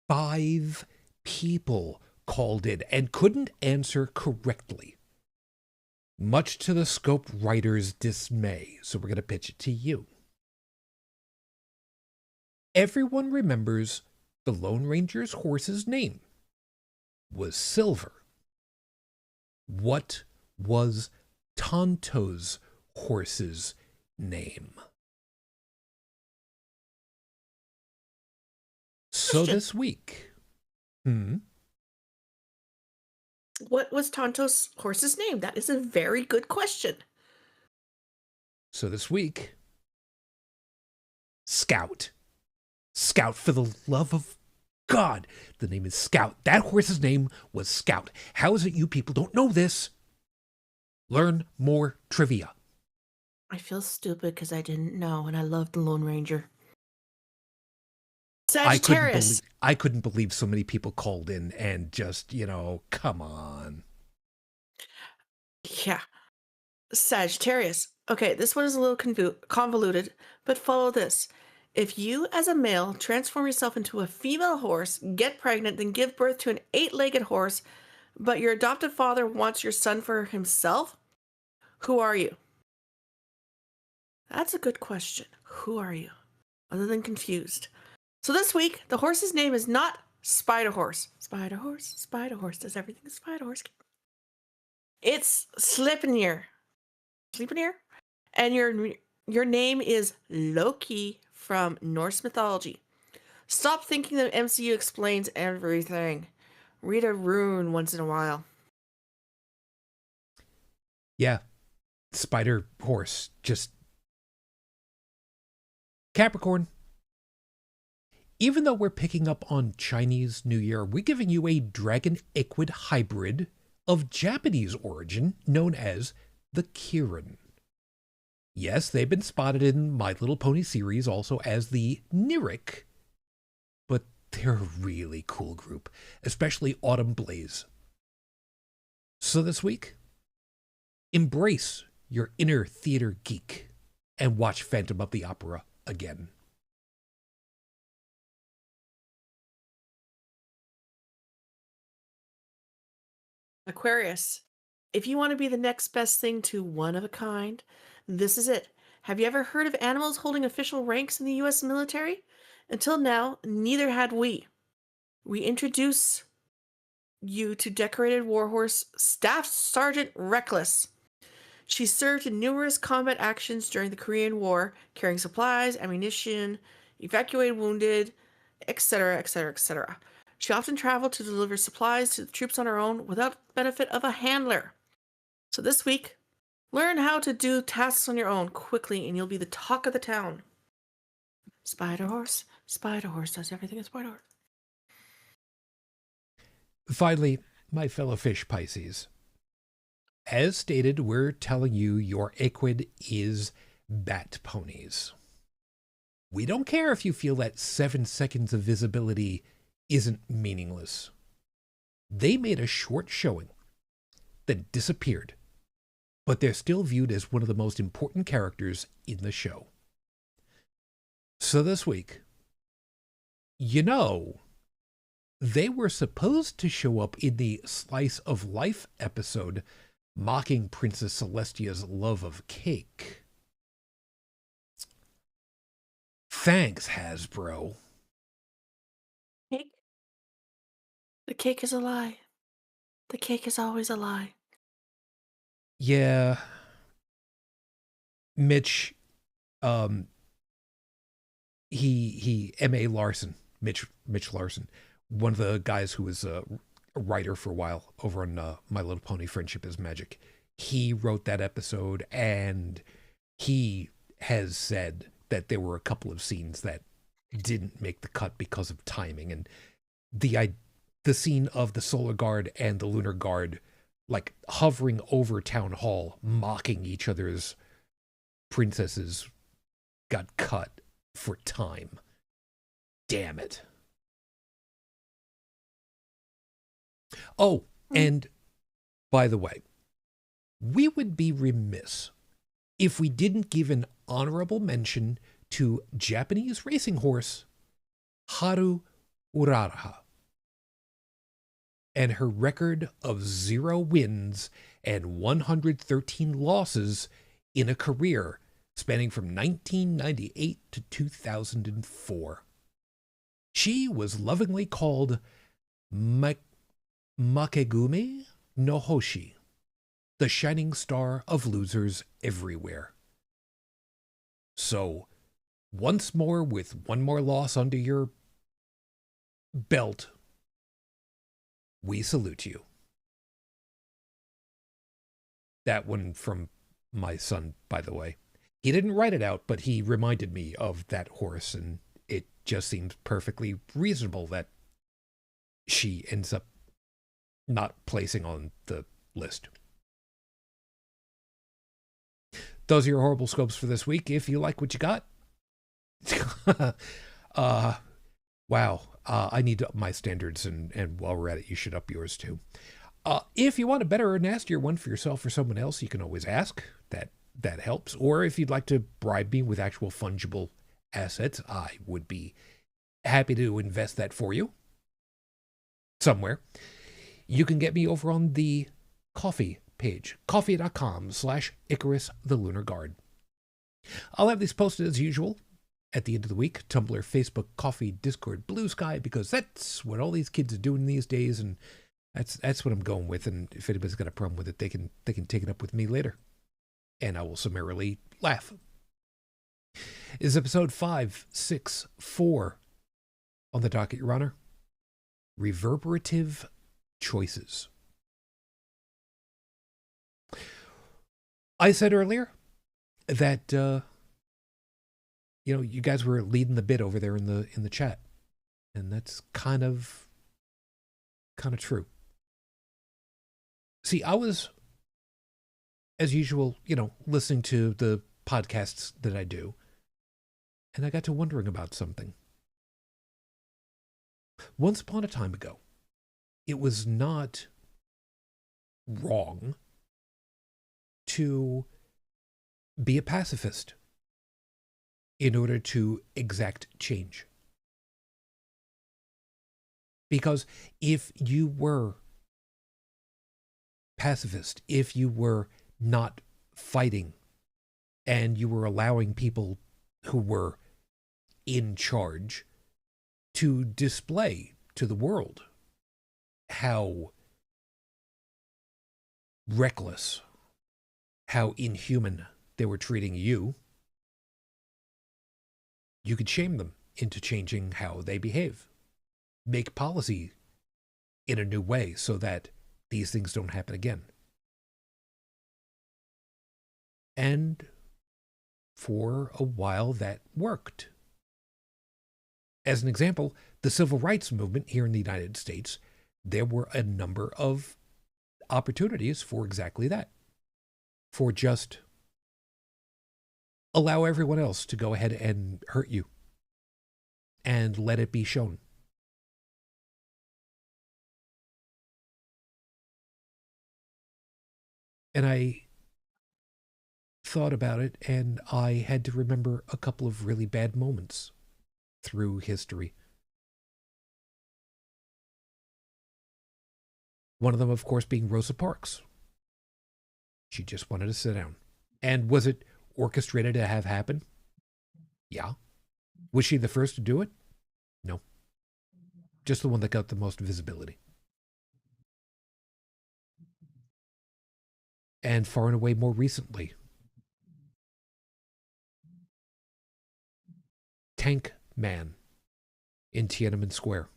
5 people called in and couldn't answer correctly, much to the Scope writer's dismay. So we're going to pitch it to you. Everyone remembers the Lone Ranger's horse's name was Silver. What was Tonto's horse's name? So this week, what was Tonto's horse's name? That is a very good question. So this week, Scout. Scout, for the love of God. The name is Scout. That horse's name was Scout. How is it you people don't know this? Learn more trivia. I feel stupid because I didn't know, and I loved the Lone Ranger. Sagittarius. I couldn't believe so many people called in and just, come on. Yeah. Sagittarius. Okay, this one is a little convoluted, but follow this. If you, as a male, transform yourself into a female horse, get pregnant, then give birth to an 8-legged horse, but your adoptive father wants your son for himself, who are you? That's a good question. Who are you? Other than confused. So this week, the horse's name is not Spider Horse. Spider Horse does everything a Spider Horse can. It's Sleipnir. Sleipnir? And your name is Loki from Norse mythology. Stop thinking the MCU explains everything. Read a rune once in a while. Yeah. Spider Horse. Just Capricorn. Even though we're picking up on Chinese New Year, we're giving you a dragon equid hybrid of Japanese origin known as the Kirin. Yes, they've been spotted in My Little Pony series also as the Nirik, but they're a really cool group, especially Autumn Blaze. So this week, embrace your inner theater geek and watch Phantom of the Opera again. Aquarius, if you want to be the next best thing to one of a kind, this is it. Have you ever heard of animals holding official ranks in the U.S. military? Until now, neither had we. We introduce you to decorated warhorse Staff Sergeant Reckless. She served in numerous combat actions during the Korean War, carrying supplies, ammunition, evacuated wounded, etc., etc., etc. She often traveled to deliver supplies to the troops on her own without the benefit of a handler. So this week, learn how to do tasks on your own quickly and you'll be the talk of the town. Spider Horse does everything a Spider Horse. Finally, my fellow fish Pisces. As stated, we're telling you your equid is bat ponies. We don't care if you feel that 7 seconds of visibility isn't meaningless. They made a short showing that disappeared, but they're still viewed as one of the most important characters in the show. So this week, they were supposed to show up in the Slice of Life episode mocking Princess Celestia's love of cake. Thanks, Hasbro. Cake? The cake is a lie. The cake is always a lie. Yeah. Mitch, he M.A. Larson, Mitch Larson, one of the guys who was a writer for a while over on My Little Pony Friendship is Magic. He wrote that episode, and he has said that there were a couple of scenes that didn't make the cut because of timing. And the scene of the Solar Guard and the Lunar Guard, like, hovering over Town Hall, mocking each other's princesses, got cut for time. Damn it. Oh, and by the way, we would be remiss if we didn't give an honorable mention to Japanese racing horse Haru Uraraha and her record of 0 wins and 113 losses in a career spanning from 1998 to 2004. She was lovingly called Makegumi no Hoshi, the shining star of losers everywhere. So, once more, with one more loss under your belt, we salute you. That one from my son, by the way. He didn't write it out, but he reminded me of that horse, and it just seems perfectly reasonable that she ends up not placing on the list. Those are your horrible scopes for this week. If you like what you got, wow, I need to up my standards, and while we're at it, you should up yours too. If you want a better or nastier one for yourself or someone else, you can always ask. That helps. Or if you'd like to bribe me with actual fungible assets, I would be happy to invest that for you somewhere. You can get me over on the Ko-fi page, coffee.com/Icarus the Lunar Guard. I'll have these posted as usual at the end of the week. Tumblr, Facebook, Ko-fi, Discord, Blue Sky, because that's what all these kids are doing these days, and that's what I'm going with. And if anybody's got a problem with it, they can take it up with me later, and I will summarily laugh. This is episode 564 on the docket, Your Honor. Reverberative Choices. I said earlier that you guys were leading the bit over there in the chat, and that's kind of true. See, I was, as usual, listening to the podcasts that I do, and I got to wondering about something. Once upon a time ago, it was not wrong to be a pacifist in order to exact change. Because if you were pacifist, if you were not fighting, and you were allowing people who were in charge to display to the world how reckless, how inhuman they were treating you, you could shame them into changing how they behave. Make policy in a new way so that these things don't happen again. And for a while that worked. As an example, the civil rights movement here in the United States, there were a number of opportunities for exactly that. For just allow everyone else to go ahead and hurt you and let it be shown. And I thought about it, and I had to remember a couple of really bad moments through history. One of them, of course, being Rosa Parks. She just wanted to sit down. And was it orchestrated to have happen? Yeah. Was she the first to do it? No. Just the one that got the most visibility. And far and away more recently, Tank Man in Tiananmen Square.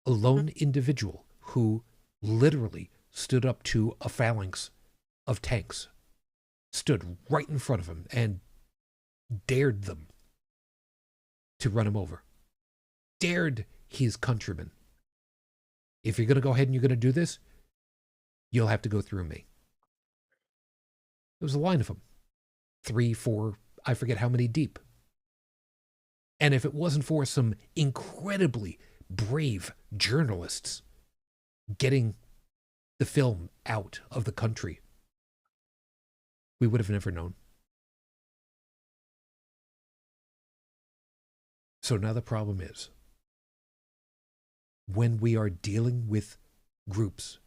A lone individual who literally stood up to a phalanx of tanks, stood right in front of him and dared them to run him over. Dared his countrymen If you're going to go ahead and you're going to do this, you'll have to go through me. There was a line of them. 3, 4, I forget how many deep. And if it wasn't for some incredibly brave journalists getting the film out of the country, we would have never known. So now the problem is, when we are dealing with groups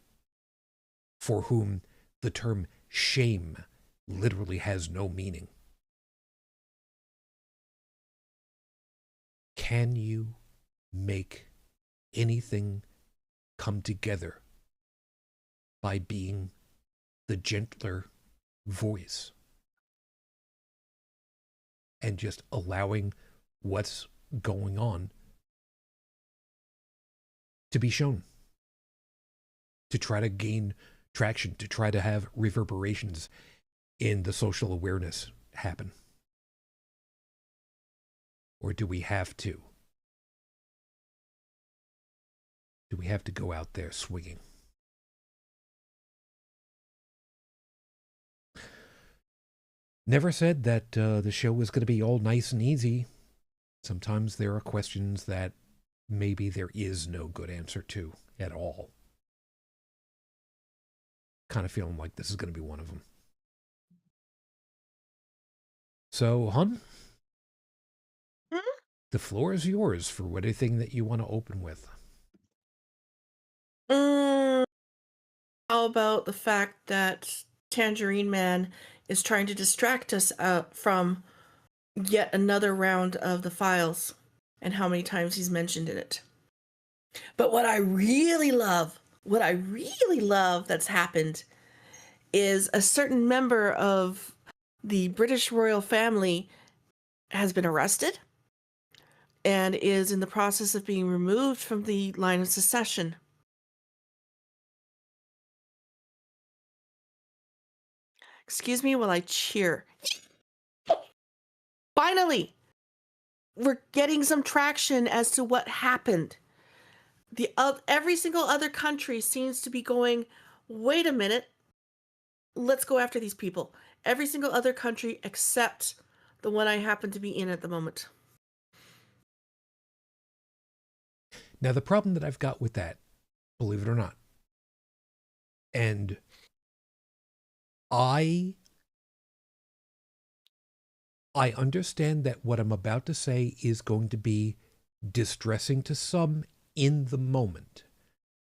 for whom the term shame literally has no meaning, can you make anything come together by being the gentler voice and just allowing what's going on to be shown, to try to gain traction, to try to have reverberations in the social awareness happen? Or do we have to? Do we have to go out there swinging? Never said that the show was going to be all nice and easy. Sometimes there are questions that maybe there is no good answer to at all. Kind of feeling like this is going to be one of them. So, hun, the floor is yours for anything that you want to open with. How about the fact that Tangerine Man is trying to distract us from yet another round of the files and how many times he's mentioned in it? But what I really love that's happened is a certain member of the British royal family has been arrested and is in the process of being removed from the line of succession. Excuse me while I cheer. Finally, we're getting some traction as to what happened. Every single other country seems to be going, wait a minute, let's go after these people. Every single other country except the one I happen to be in at the moment. Now, the problem that I've got with that, believe it or not, and I understand that what I'm about to say is going to be distressing to some in the moment.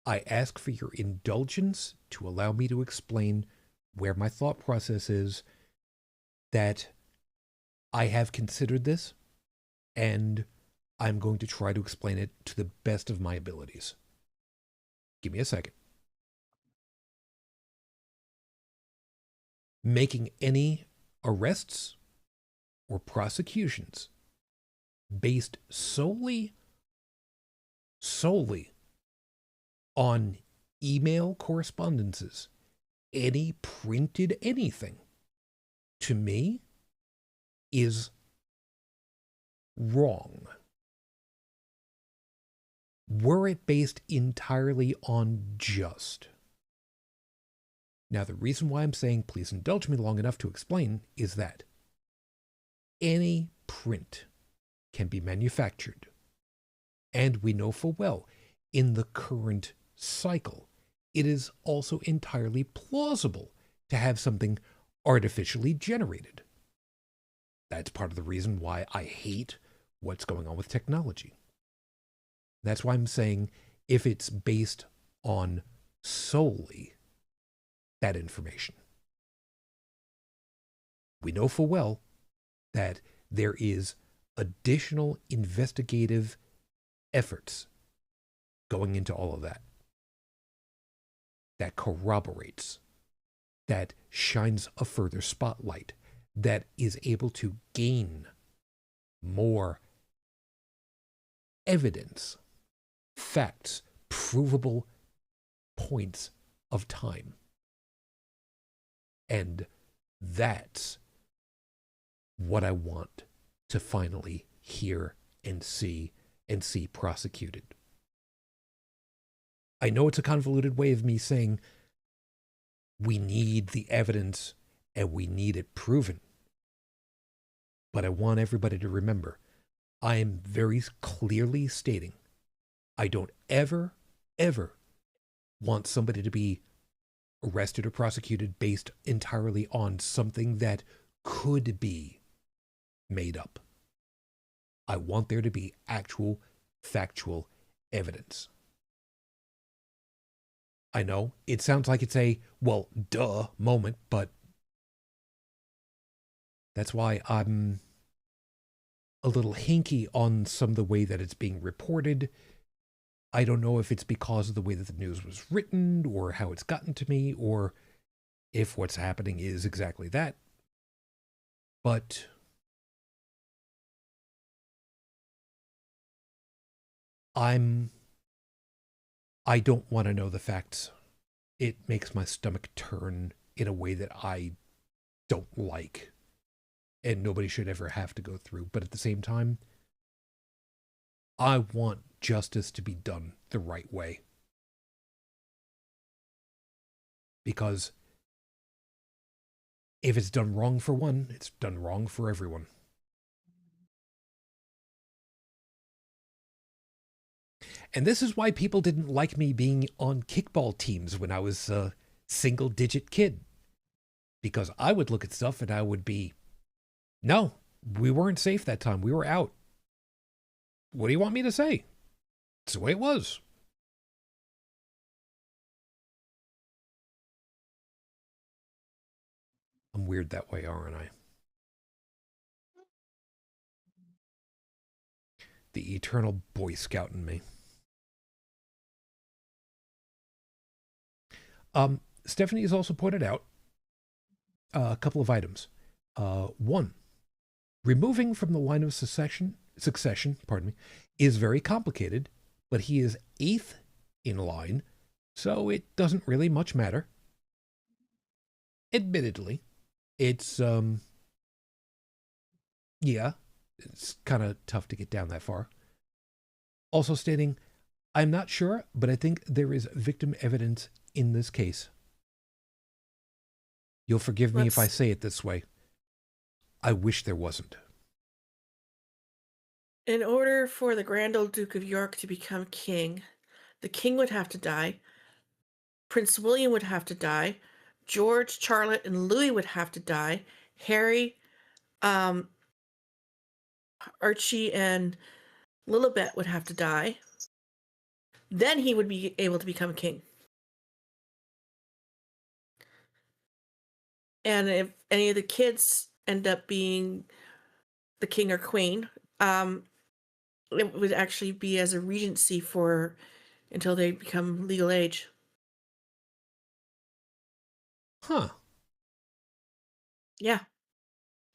I ask for your indulgence to allow me to explain where my thought process is, that I have considered this, and I'm going to try to explain it to the best of my abilities. Give me a second. Making any arrests or prosecutions based solely on email correspondences, any printed anything, to me, is wrong. Were it based entirely on just. Now, the reason why I'm saying please indulge me long enough to explain is that any print can be manufactured. And we know full well, in the current cycle, it is also entirely plausible to have something artificially generated. That's part of the reason why I hate what's going on with technology. That's why I'm saying if it's based on solely that information. We know full well that there is additional investigative efforts going into all of that. That corroborates, that shines a further spotlight, that is able to gain more evidence, facts, provable points of time. And that's what I want to finally hear and see prosecuted. I know it's a convoluted way of me saying we need the evidence and we need it proven. But I want everybody to remember, I am very clearly stating I don't ever, ever want somebody to be arrested or prosecuted based entirely on something that could be made up. I want there to be actual, factual evidence. I know it sounds like it's a, well, duh moment, but that's why I'm a little hinky on some of the way that it's being reported. I don't know if it's because of the way that the news was written or how it's gotten to me or if what's happening is exactly that. But I don't want to know the facts. It makes my stomach turn in a way that I don't like. And nobody should ever have to go through. But at the same time, I want justice to be done the right way. Because if it's done wrong for one, it's done wrong for everyone. And this is why people didn't like me being on kickball teams when I was a single digit kid. Because I would look at stuff and I would be, no, we weren't safe that time. We were out. What do you want me to say? It's the way it was. I'm weird that way, aren't I? The eternal Boy Scout in me. Stephanie has also pointed out a couple of items. One, removing from the line of succession, pardon me, is very complicated, but he is eighth in line, so it doesn't really much matter. Admittedly, it's yeah, it's kind of tough to get down that far. Also stating, I'm not sure, but I think there is victim evidence in this case. You'll forgive me if I say it this way. I wish there wasn't. In order for the Grand Old Duke of York to become king, the king would have to die, Prince William would have to die, George, Charlotte, and Louis would have to die, Harry, um, Archie, and Lilibet would have to die. Then he would be able to become king. And if any of the kids end up being the king or queen, it would actually be as a regency for until they become legal age. Huh. Yeah.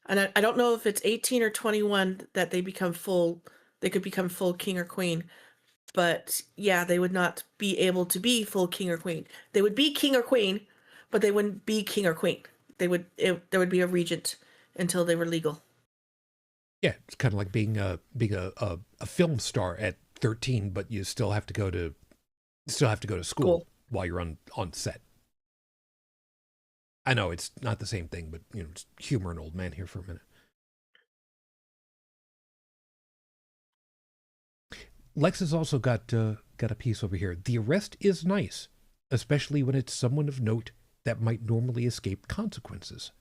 And I don't know if it's 18 or 21 that they could become full king or queen. But yeah, they would not be able to be full king or queen. They would be king or queen, but they wouldn't be king or queen. There would be a regent until they were legal. Yeah, it's kind of like being a film star at 13, but you still have to go to school Cool. while you're on set. I know it's not the same thing, but just humor an old man here for a minute. Lex has also got a piece over here. The arrest is nice, especially when it's someone of note that might normally escape consequences.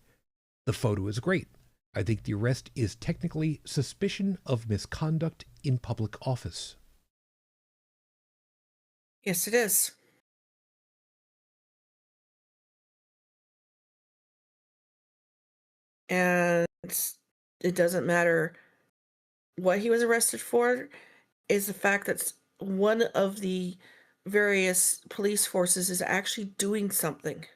The photo is great. I think the arrest is technically suspicion of misconduct in public office. Yes, it is. And it doesn't matter what he was arrested for, is the fact that one of the various police forces is actually doing something.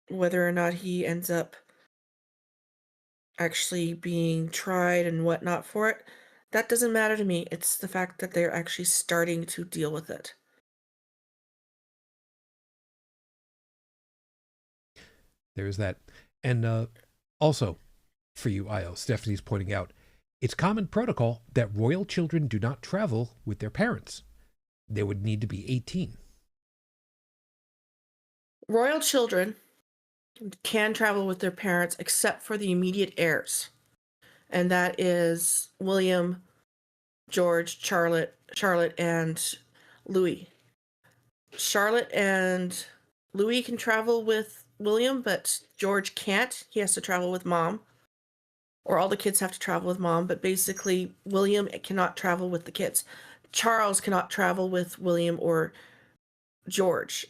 Whether or not he ends up actually being tried and whatnot for it, that doesn't matter to me. It's the fact that they're actually starting to deal with it. There's that. And also, for you, Io, Stephanie's pointing out, It's common protocol that royal children do not travel with their parents. They would need to be 18. Royal children can travel with their parents except for the immediate heirs. And that is William, George, Charlotte, and Louis. Charlotte and Louis can travel with William, but George can't. He has to travel with mom. Or all the kids have to travel with mom, but basically William cannot travel with the kids. Charles cannot travel with William or George.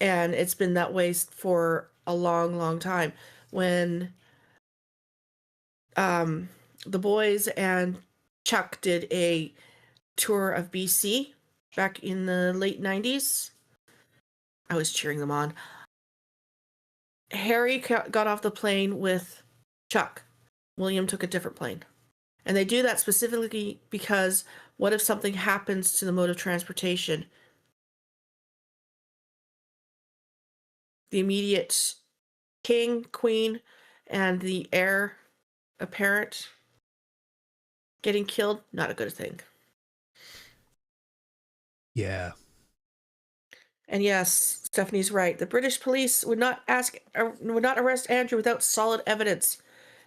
And it's been that way for a long, long time. When the boys and Chuck did a tour of BC back in the late 90s, I was cheering them on. Harry got off the plane with Chuck. William took a different plane. And they do that specifically because what if something happens to the mode of transportation? The immediate king, queen, and the heir apparent getting killed, not a good thing. Yeah. And yes, Stephanie's right. The British police would not arrest Andrew without solid evidence.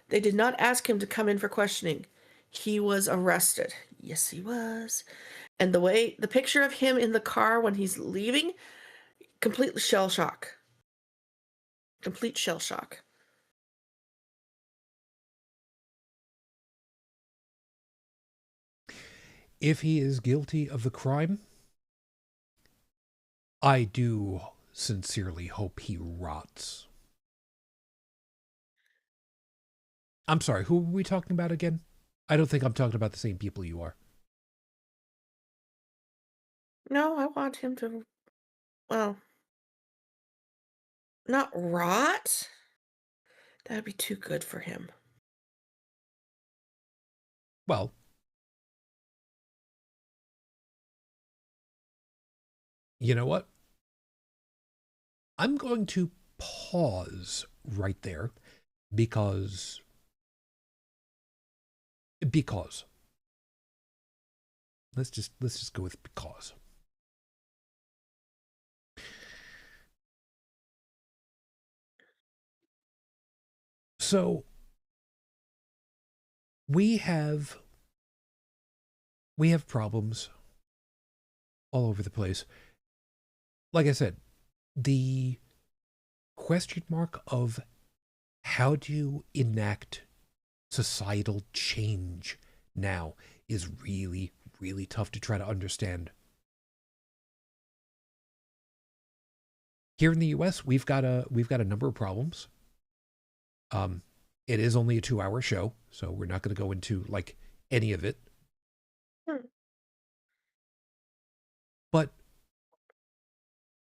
They did not ask him to come in for questioning. He was arrested. Yes, he was. And the picture of him in the car when he's leaving, complete shell shock. Complete shell shock. If he is guilty of the crime, I do sincerely hope he rots. I'm sorry, who are we talking about again? I don't think I'm talking about the same people you are. No, I want him to, well, not rot. That'd be too good for him. Well, you know what? I'm going to pause right there because let's just go with because. So we have problems all over the place. Like I said, the question mark of how do you enact societal change now is really, really tough to try to understand. Here in the US, we've got a number of problems. It is only a 2-hour show, so we're not going to go into like any of it. But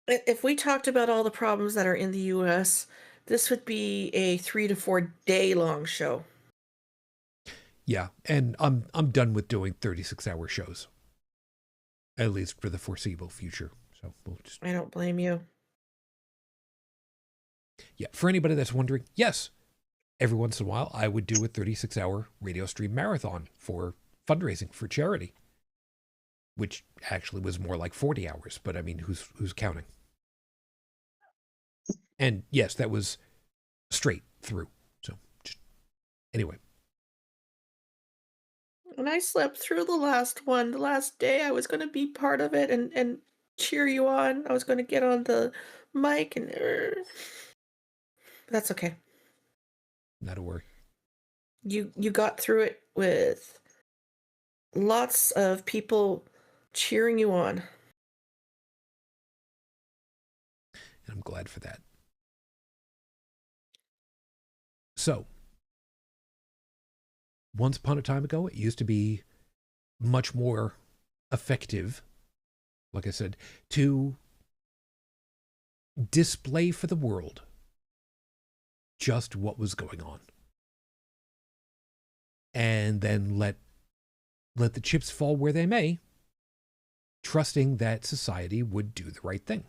if we talked about all the problems that are in the US, this would be a 3 to 4 day long show. Yeah, and I'm done with doing 36-hour shows. At least for the foreseeable future. So we'll just I don't blame you. Yeah, for anybody that's wondering, yes, every once in a while I would do a 36-hour radio stream marathon for fundraising for charity, which actually was more like 40 hours, but I mean, who's counting? And yes, that was straight through. So just, anyway. And I slept through the last one. The last day I was going to be part of it and cheer you on. I was going to get on the mic and that's okay. Not a worry. You got through it with lots of people cheering you on. And I'm glad for that. So, once upon a time ago, it used to be much more effective, like I said, to display for the world just what was going on. And then let the chips fall where they may, trusting that society would do the right thing.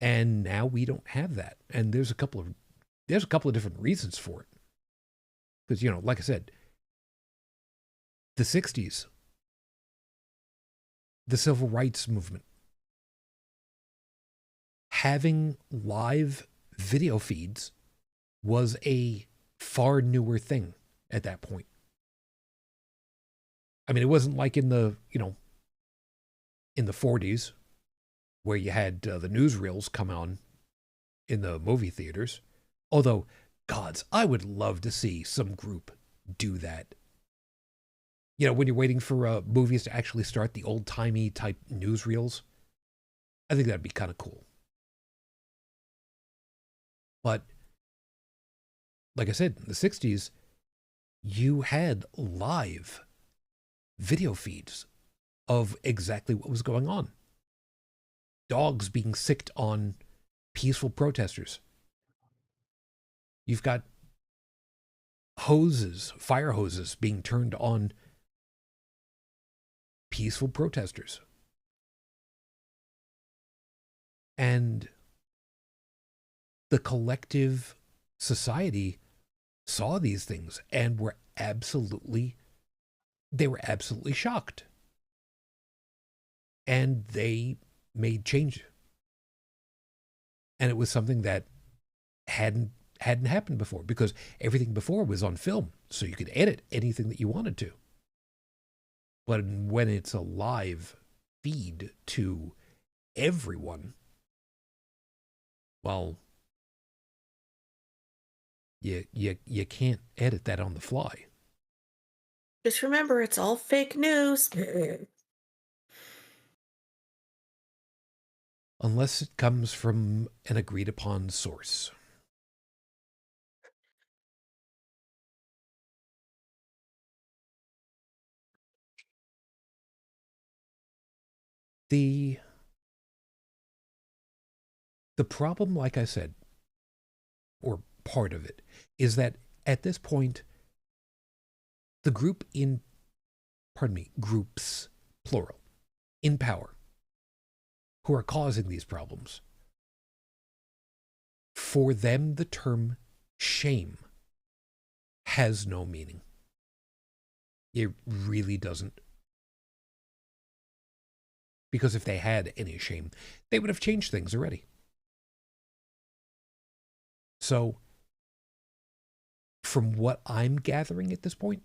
And now we don't have that. And there's a couple of different reasons for it. Because, like I said, the 60s, the civil rights movement, having live video feeds was a far newer thing at that point. I mean, it wasn't like in the, in the 40s where you had the newsreels come on in the movie theaters. Although, gods, I would love to see some group do that. When you're waiting for movies to actually start, the old timey type newsreels. I think that'd be kind of cool. But like I said, in the 60s, you had live video feeds of exactly what was going on. Dogs being sicked on peaceful protesters. You've got hoses, fire hoses being turned on peaceful protesters. And the collective society saw these things and were absolutely shocked. And they made change. And it was something that hadn't happened before, because everything before was on film, so you could edit anything that you wanted to. But when it's a live feed to everyone, well, you can't edit that on the fly. Just remember, it's all fake news. Unless it comes from an agreed upon source. The problem, like I said, or part of it, is that at this point, the groups, plural, in power, who are causing these problems, for them, the term shame has no meaning. It really doesn't. Because if they had any shame, they would have changed things already. So, from what I'm gathering at this point,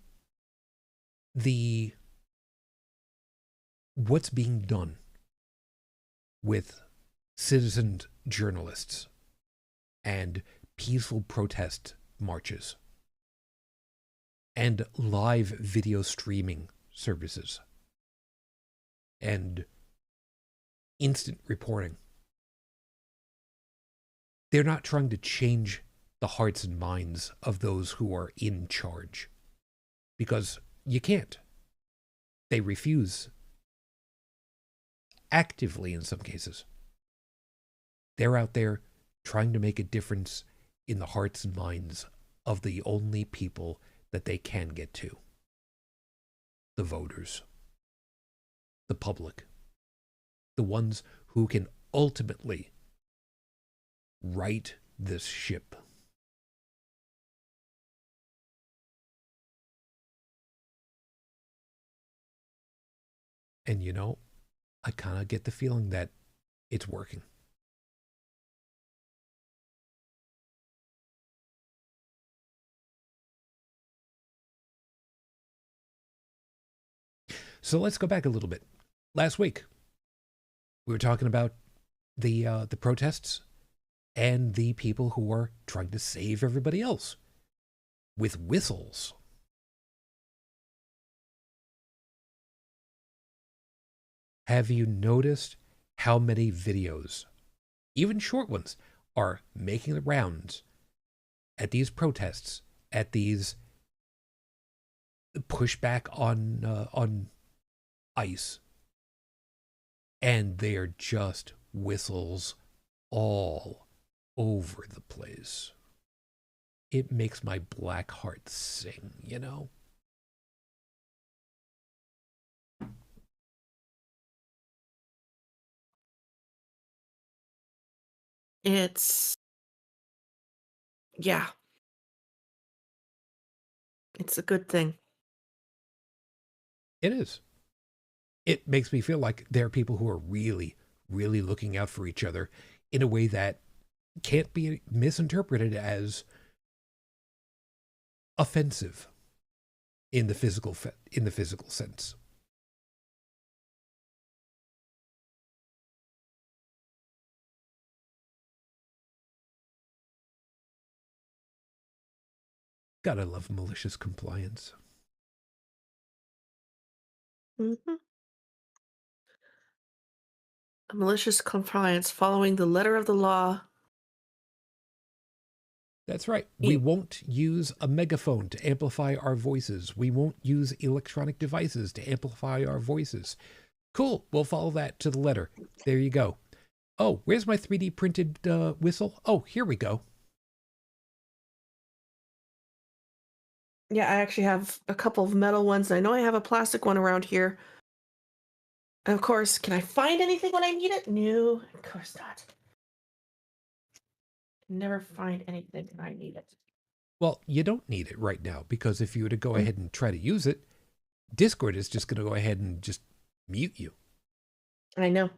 what's being done with citizen journalists and peaceful protest marches and live video streaming services and instant reporting, they're not trying to change the hearts and minds of those who are in charge, because you can't. They refuse, actively in some cases. They're out there trying to make a difference in the hearts and minds of the only people that they can get to: the voters, the public, the ones who can ultimately right this ship. And I kind of get the feeling that it's working. So let's go back a little bit. Last week, we were talking about the protests and the people who are trying to save everybody else with whistles. Have you noticed how many videos, even short ones, are making the rounds at these protests, at these pushback on ICE, and they're just whistles all over the place? It makes my black heart sing, It's, yeah. It's a good thing. It is. It makes me feel like there are people who are really, really looking out for each other in a way that can't be misinterpreted as offensive in the physical sense. Gotta love malicious compliance. Hmm. Malicious compliance, following the letter of the law. That's right. We E- won't use a megaphone to amplify our voices. We won't use electronic devices to amplify our voices. Cool. We'll follow that to the letter. There you go. Oh, where's my 3D printed whistle? Oh, here we go. Yeah, I actually have a couple of metal ones. I know I have a plastic one around here. And of course, can I find anything when I need it? No, of course not. Never find anything when I need it. Well, you don't need it right now because if you were to go Mm, ahead and try to use it, Discord is just going to go ahead and just mute you. I know.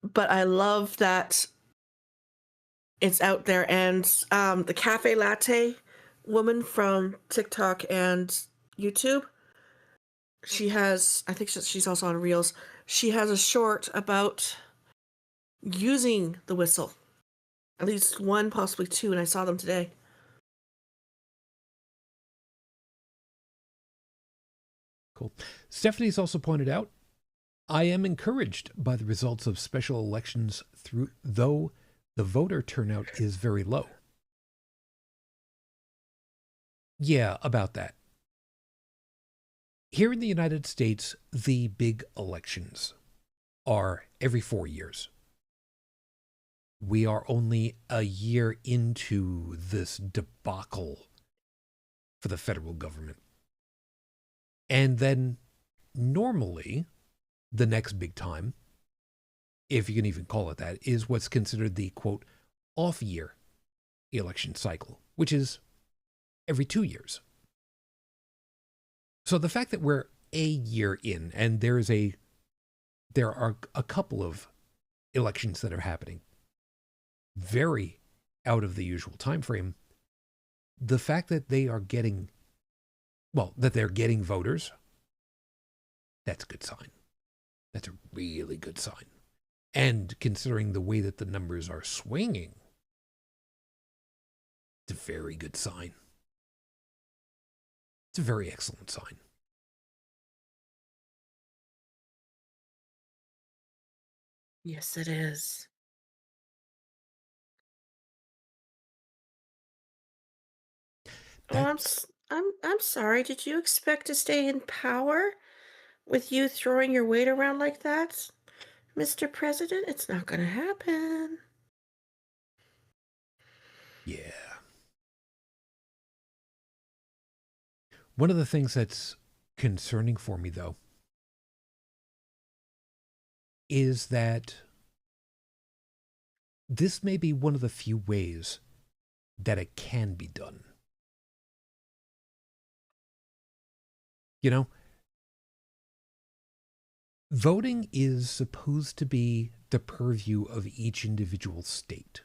But I love that it's out there. And the cafe latte woman from TikTok and YouTube, she has, I think she's also on Reels. She has a short about using the whistle. At least one, possibly two, and I saw them today. Cool. Stephanie's also pointed out, I am encouraged by the results of special elections though the voter turnout is very low. Yeah, about that. Here in the United States, the big elections are every 4 years. We are only a year into this debacle for the federal government. And then normally, the next big time, if you can even call it that, is what's considered the quote off year election cycle, which is every 2 years. So the fact that we're a year in and there are a couple of elections that are happening very out of the usual time frame, the fact that they're getting voters, that's a good sign. That's a really good sign. And considering the way that the numbers are swinging, it's a very good sign. It's a very excellent sign. Yes, it is. Oh, That, I'm sorry. Did you expect to stay in power with you throwing your weight around like that, Mr. President? It's not gonna happen. yeah. One of the things that's concerning for me, though, is that this may be one of the few ways that it can be done. You know, voting is supposed to be the purview of each individual state.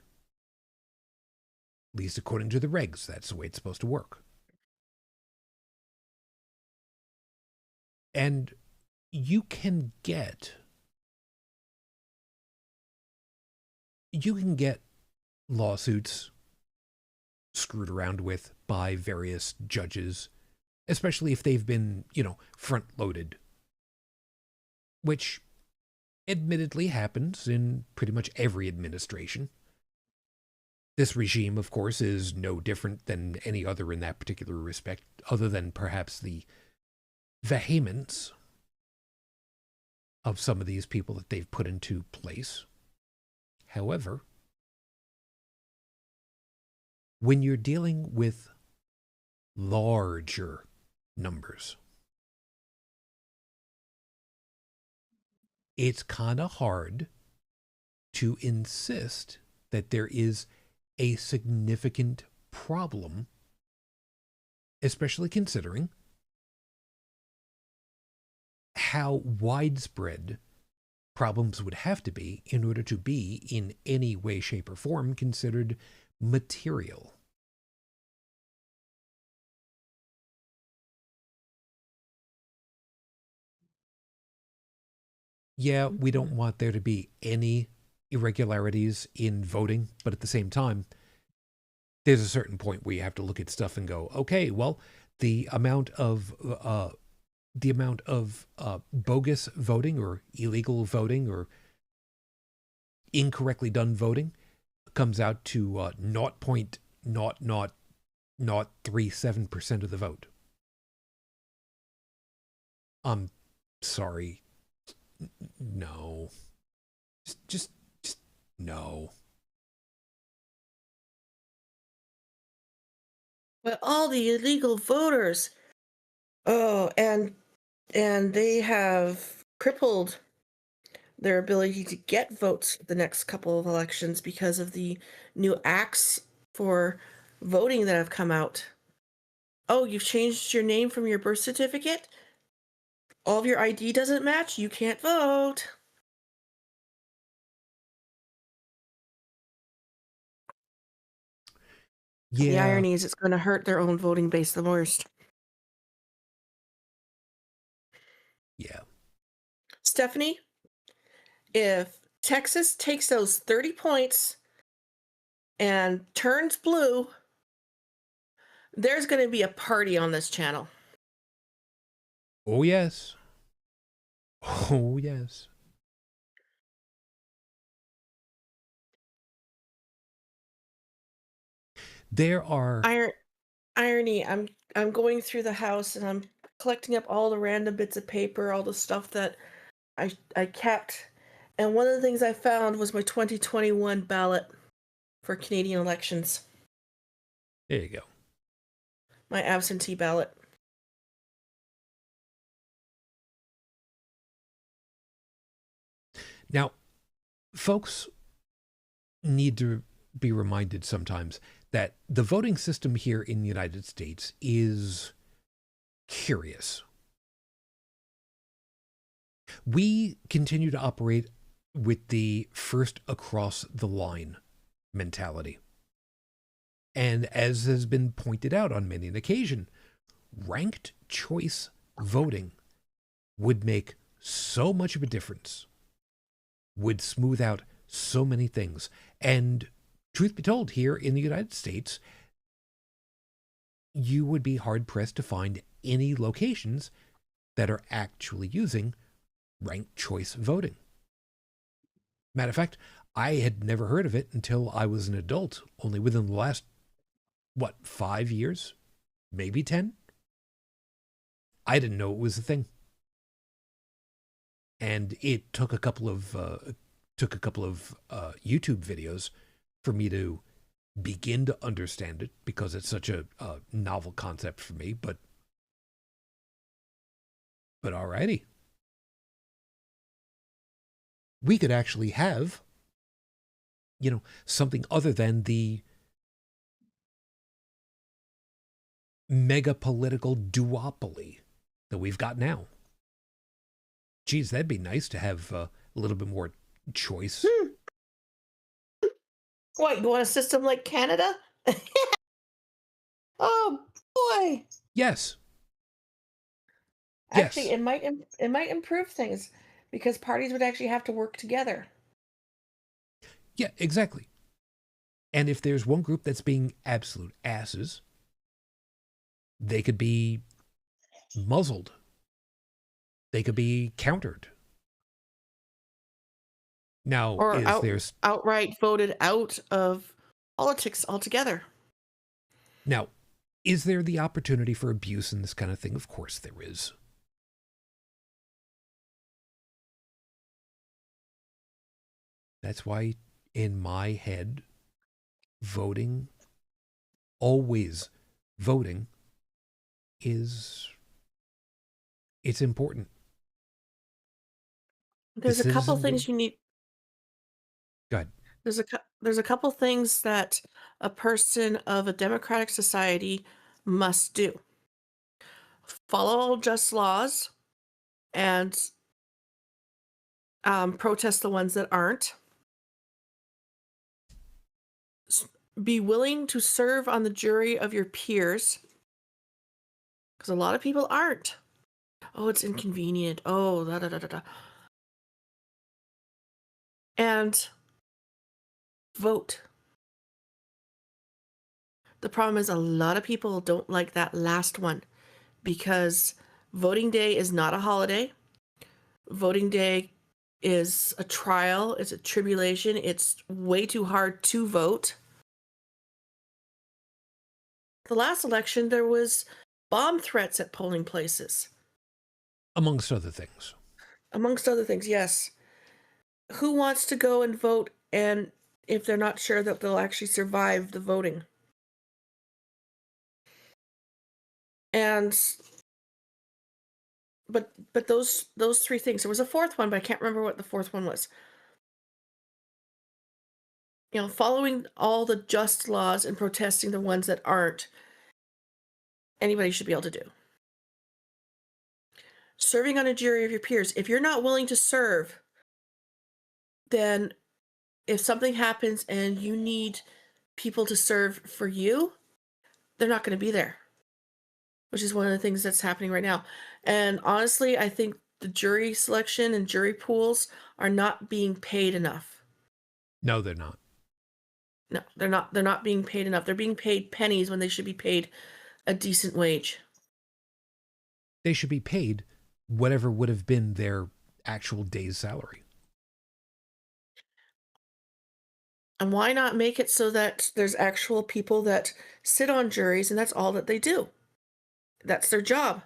At least according to the regs, that's the way it's supposed to work. And you can get lawsuits screwed around with by various judges, especially if they've been, front loaded, which admittedly happens in pretty much every administration. This regime, of course, is no different than any other in that particular respect, other than perhaps the vehemence of some of these people that they've put into place. However, when you're dealing with larger numbers, it's kind of hard to insist that there is a significant problem especially considering how widespread problems would have to be in order to be, in any way, shape, or form, considered material. Yeah, we don't Mhm. want there to be any irregularities in voting, but at the same time, there's a certain point where you have to look at stuff and go, okay, well, the amount of bogus voting or illegal voting or incorrectly done voting comes out to 0.00037% of the vote. I'm sorry. No. Just no. But all the illegal voters, oh, and they have crippled their ability to get votes for the next couple of elections because of the new acts for voting that have come out. Oh, you've changed your name from your birth certificate? All of your ID doesn't match? You can't vote. And the Yeah, irony is it's going to hurt their own voting base the worst. yeah. Stephanie, if Texas takes those 30 points and turns blue, there's going to be a party on this channel. Oh, yes. Oh, yes. There are. Irony. I'm going through the house and I'm collecting up all the random bits of paper, all the stuff that I kept. And one of the things I found was my 2021 ballot for Canadian elections, There you go. my absentee ballot. Now, folks need to be reminded sometimes that the voting system here in the United States is curious. We continue to operate with the first across the line mentality. And as has been pointed out on many an occasion, ranked choice voting would make so much of a difference, would smooth out so many things. And truth be told, here in the United States, you would be hard pressed to find any locations that are actually using ranked choice voting. Matter of fact, I had never heard of it until I was an adult, only within the last, 5 years? Maybe 10? I didn't know it was a thing. And it took a couple of YouTube videos for me to begin to understand it, because it's such a novel concept for me. But alrighty, we could actually have, something other than the mega political duopoly that we've got now. Geez, that'd be nice to have a little bit more choice. What, you want a system like Canada? Oh boy. Yes, Actually, yes, it might improve things because parties would actually have to work together. yeah, exactly. And if there's one group that's being absolute asses, they could be muzzled. They could be countered. Now, Or is there outright voted out of politics altogether. now is there the opportunity for abuse in this kind of thing? Of course there is. That's why, in my head, voting, always voting, it's important. The There's a couple citizenry. things you need. Go ahead. There's a couple things that a person of a democratic society must do. follow all just laws and protest the ones that aren't. Be willing to serve on the jury of your peers, because a lot of people aren't. Oh, it's inconvenient. Oh, da da da da da. And vote. The problem is a lot of people don't like that last one because voting day is not a holiday. Voting day is a trial, it's a tribulation, it's way too hard to vote. The last election, there was bomb threats at polling places. Amongst other things. Amongst other things, yes. Who wants to go and vote and if they're not sure that they'll actually survive the voting? And but those three things. There was a fourth one, but I can't remember what the fourth one was. You know, following all the just laws and protesting the ones that aren't, anybody should be able to do. Serving on a jury of your peers. If you're not willing to serve, then if something happens and you need people to serve for you, they're not going to be there, which is one of the things that's happening right now. And honestly, I think the jury selection and jury pools are not being paid enough. No, they're not. No, they're not. They're not being paid enough. They're being paid pennies when they should be paid a decent wage. They should be paid whatever would have been their actual day's salary. And why not make it so that there's actual people that sit on juries and that's all that they do? That's their job.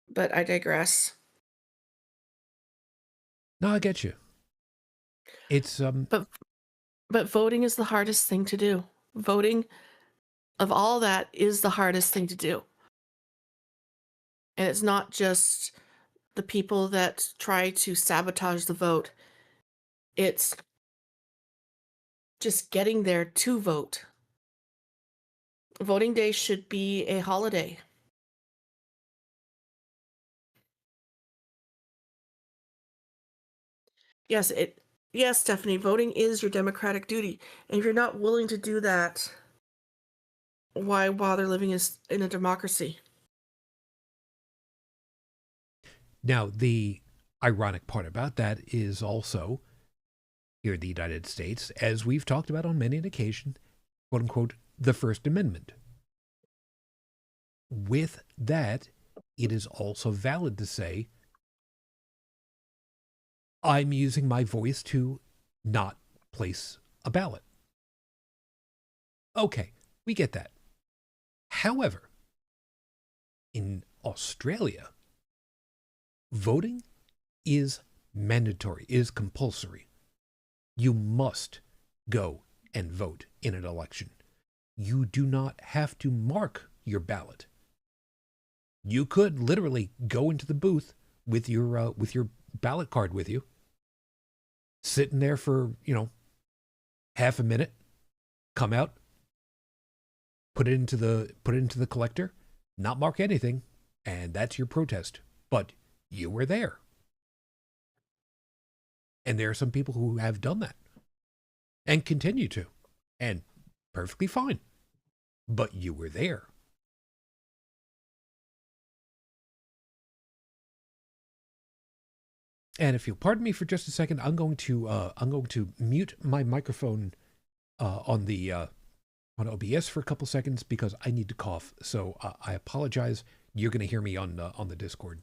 But I digress. No, I get you. It's But voting is the hardest thing to do. Voting of all that is the hardest thing to do. And it's not just the people that try to sabotage the vote. It's just getting there to vote. Voting day should be a holiday. Yes, yes, Stephanie, voting is your democratic duty. And if you're not willing to do that, why bother living in a democracy? now the ironic part about that is also here in the United States, as we've talked about on many an occasion, quote unquote, the First Amendment. With that, it is also valid to say, I'm using my voice to not place a ballot. Okay, we get that. However, in Australia, voting is mandatory, is compulsory. You must go and vote in an election. You do not have to mark your ballot. You could literally go into the booth with your ballot card with you, sitting there for, half a minute, come out, put it into the collector, not mark anything, and that's your protest. But you were there. And there are some people who have done that and continue to, and perfectly fine. But you were there. And if you'll pardon me for just a second, I'm going to mute my microphone on OBS for a couple seconds because I need to cough. So I apologize. You're going to hear me on the Discord.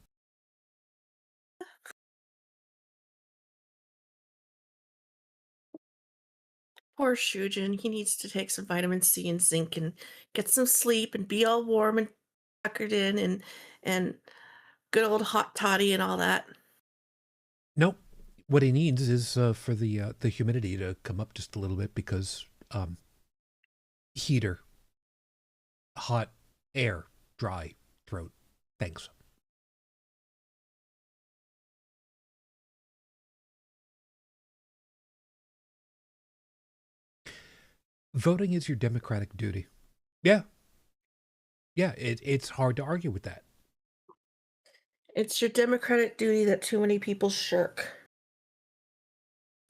Poor Shujin, he needs to take some vitamin C and zinc and get some sleep and be all warm and tuckered in and good old hot toddy and all that. Nope. What he needs is for the humidity to come up just a little bit because heater, hot air, dry throat. Thanks. Voting is your democratic duty. Yeah. Yeah, it's hard to argue with that. It's your democratic duty that too many people shirk.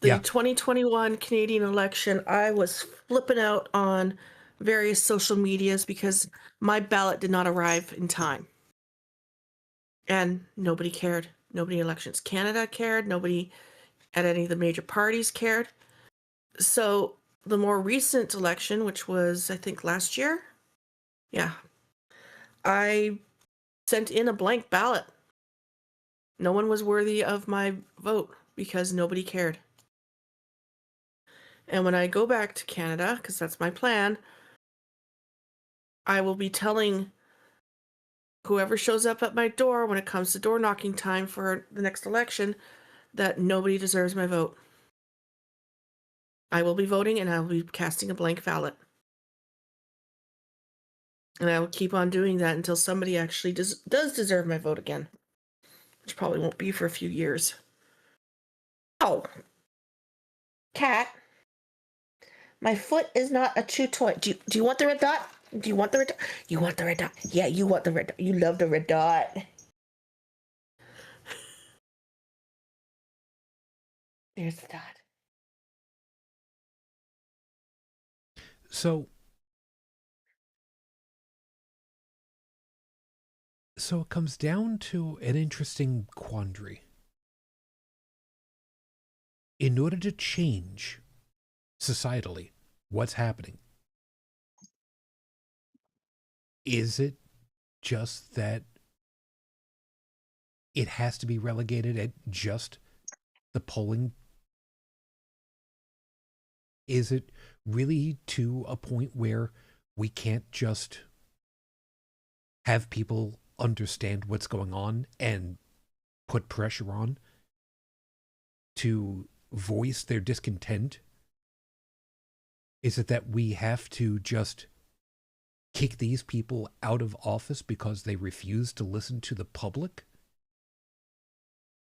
The Yeah. 2021 Canadian election, I was flipping out on various social medias because my ballot did not arrive in time. And nobody cared. Nobody in Elections Canada cared. Nobody at any of the major parties cared. So the more recent election, which was, I think, last year, yeah, I sent in a blank ballot. No one was worthy of my vote because nobody cared. And when I go back to Canada, because that's my plan, I will be telling whoever shows up at my door when it comes to door knocking time for the next election that nobody deserves my vote. I will be voting and I will be casting a blank ballot. And I will keep on doing that until somebody actually does deserve my vote again, which probably won't be for a few years. Oh, cat, my foot is not a chew toy. Do you want the red dot? Do you want the red dot? You want the red dot? Yeah, you want the red dot. You love the red dot. There's the dot. So it comes down to an interesting quandary. In order to change societally what's happening, is it just that it has to be relegated at just the polling? Is it really to a point where we can't just have people understand what's going on and put pressure on to voice their discontent? Is it that we have to just kick these people out of office because they refuse to listen to the public?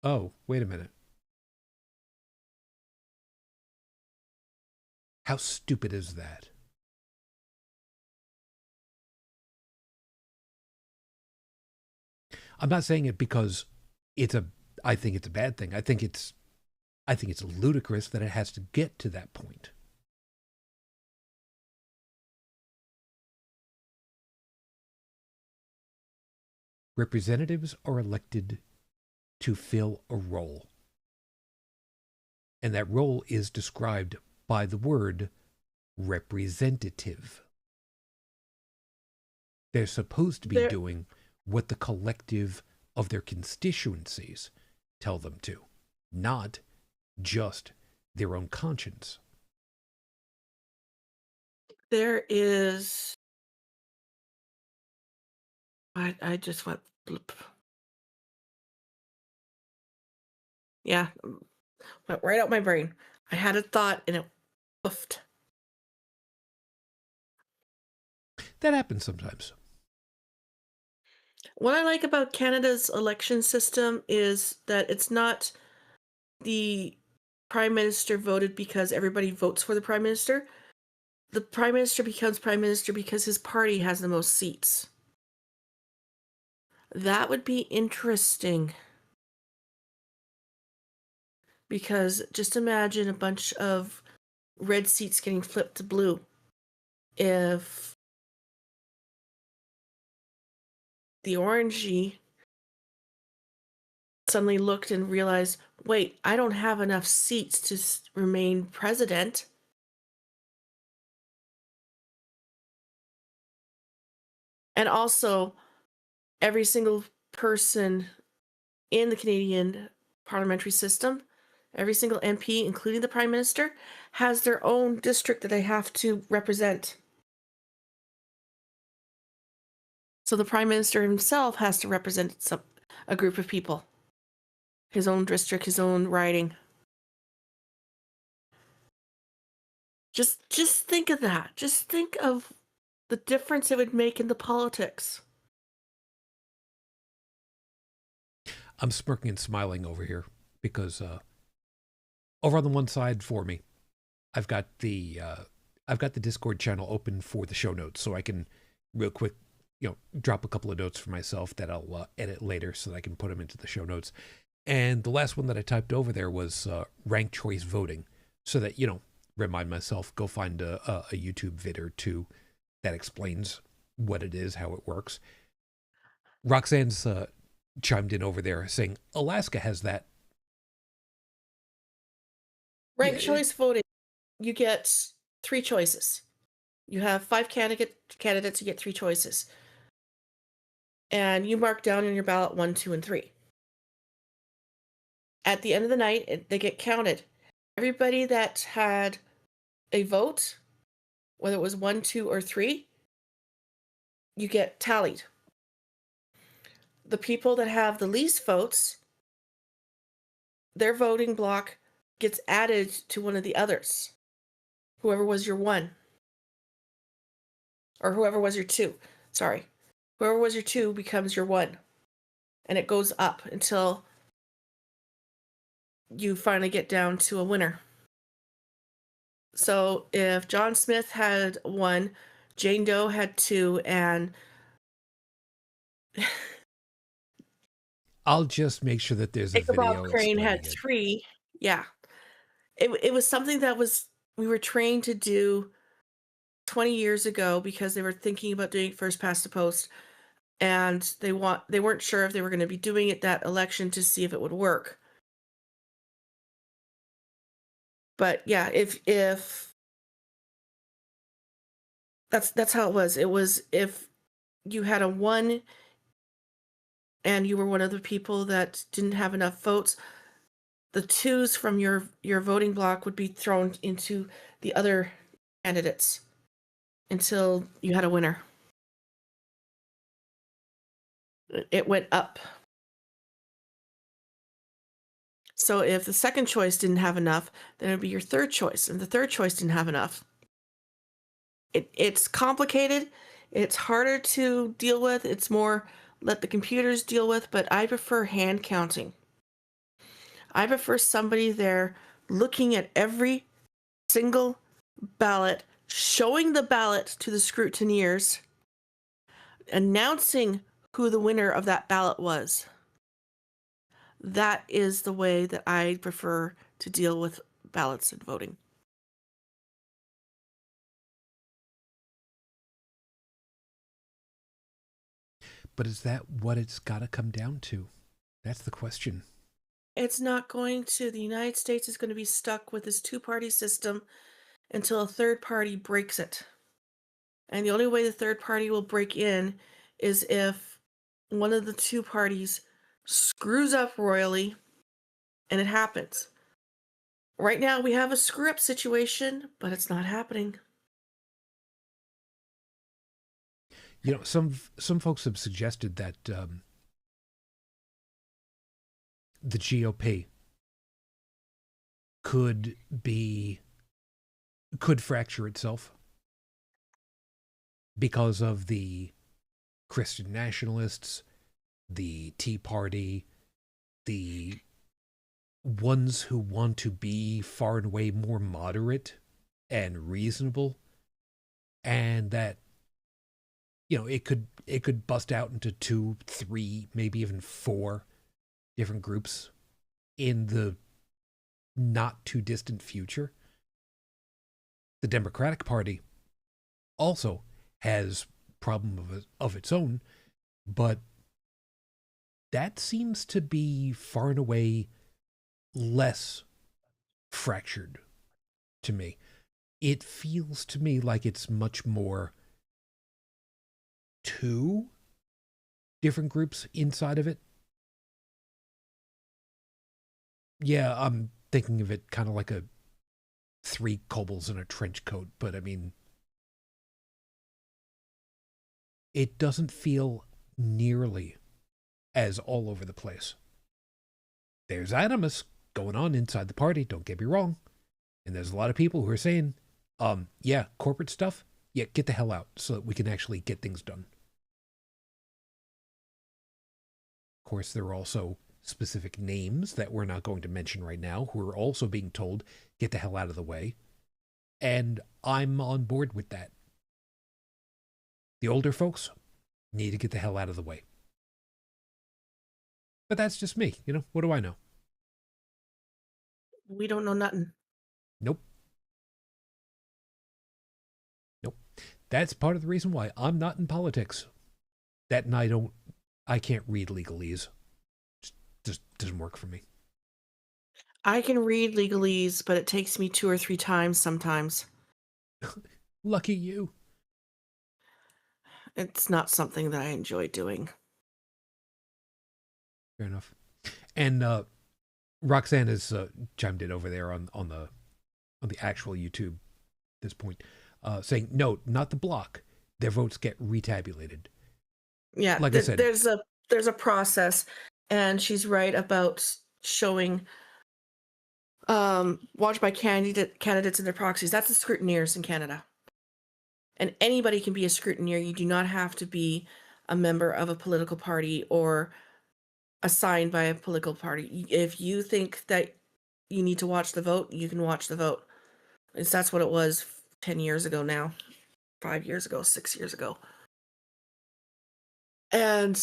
Oh, wait a minute. How stupid is that? I'm not saying it because I think it's a bad thing. I think it's ludicrous that it has to get to that point. Representatives are elected to fill a role. And that role is described by the word representative. They're supposed to be doing what the collective of their constituencies tell them to, not just their own conscience. There is... I just went bloop. Yeah, went right out my brain. I had a thought and it poofed. That happens sometimes. What I like about Canada's election system is that it's not the prime minister voted because everybody votes for the prime minister. The prime minister becomes prime minister because his party has the most seats. That would be interesting. Because just imagine a bunch of red seats getting flipped to blue. If the orangey suddenly looked and realized, wait, I don't have enough seats to remain president. And also, every single person in the Canadian parliamentary system, every single MP, including the Prime Minister, has their own district that they have to represent. So the Prime Minister himself has to represent a group of people. His own district, his own riding. Just think of that. Just think of the difference it would make in the politics. I'm smirking and smiling over here because over on the one side for me, I've got the I've got the Discord channel open for the show notes, so I can real quick, drop a couple of notes for myself that I'll edit later so that I can put them into the show notes. And the last one that I typed over there was ranked choice voting, so that, remind myself, go find a YouTube vid or two that explains what it is, how it works. Roxanne's chimed in over there saying Alaska has that. Ranked choice voting, you get 3 choices. You have 5 candidates, you get 3 choices. And you mark down on your ballot 1, 2, and 3. At the end of the night, they get counted. Everybody that had a vote, whether it was 1, 2, or 3, you get tallied. The people that have the least votes, their voting block gets added to one of the others. Whoever was your 1. Or whoever was your 2. Sorry. Whoever was your 2 becomes your 1. And it goes up until you finally get down to a winner. So if John Smith had 1, Jane Doe had 2, and I'll just make sure that there's a video. Bob Crane had 3. Yeah. It was something that we were trained to do 20 years ago because they were thinking about doing first past the post, and they weren't sure if they were going to be doing it that election to see if it would work. But yeah, if that's how it was. It was if you had a 1 and you were one of the people that didn't have enough votes, the 2s from your voting block would be thrown into the other candidates until you had a winner. It went up. So if the second choice didn't have enough, then it would be your third choice, and the third choice didn't have enough. It's complicated. It's harder to deal with. It's more let the computers deal with, but I prefer hand counting. I prefer somebody there looking at every single ballot, showing the ballot to the scrutineers, announcing who the winner of that ballot was. That is the way that I prefer to deal with ballots and voting. But is that what it's got to come down to? That's the question. It's not going to. The United States is going to be stuck with this 2-party system until a third party breaks it. And the only way the third party will break in is if one of the 2 parties screws up royally, and it happens. Right now we have a screw up situation, but it's not happening. Some folks have suggested that the GOP could fracture itself because of the Christian nationalists, the Tea Party, the ones who want to be far and away more moderate and reasonable, and that it could bust out into 2, 3, maybe even 4 different groups in the not too distant future. The Democratic Party also has problem of its own, but that seems to be far and away less fractured to me. It feels to me like it's much more 2 different groups inside of it. Yeah, I'm thinking of it kind of like a 3 kobolds in a trench coat, but I mean, it doesn't feel nearly as all over the place. There's animus going on inside the party, don't get me wrong. And there's a lot of people who are saying, yeah, corporate stuff, yeah, get the hell out so that we can actually get things done. Of course, there are also specific names that we're not going to mention right now who are also being told, get the hell out of the way. And I'm on board with that. The older folks need to get the hell out of the way. But that's just me, you know? What do I know? We don't know nothing. Nope. Nope. That's part of the reason why I'm not in politics. That and I can't read legalese. Just doesn't work for me. I can read legalese, but it takes me 2 or 3 times sometimes. Lucky you. It's not something that I enjoy doing. Fair enough. And Roxanne has chimed in over there on the actual YouTube at this point, saying, no, not the block. Their votes get retabulated. Yeah, Like I said, there's a process, and she's right about showing watch by candidates and their proxies. That's the scrutineers in Canada. And anybody can be a scrutineer. You do not have to be a member of a political party or assigned by a political party. If you think that you need to watch the vote, you can watch the vote. That's what it was 10 years ago now, 5 years ago, 6 years ago. And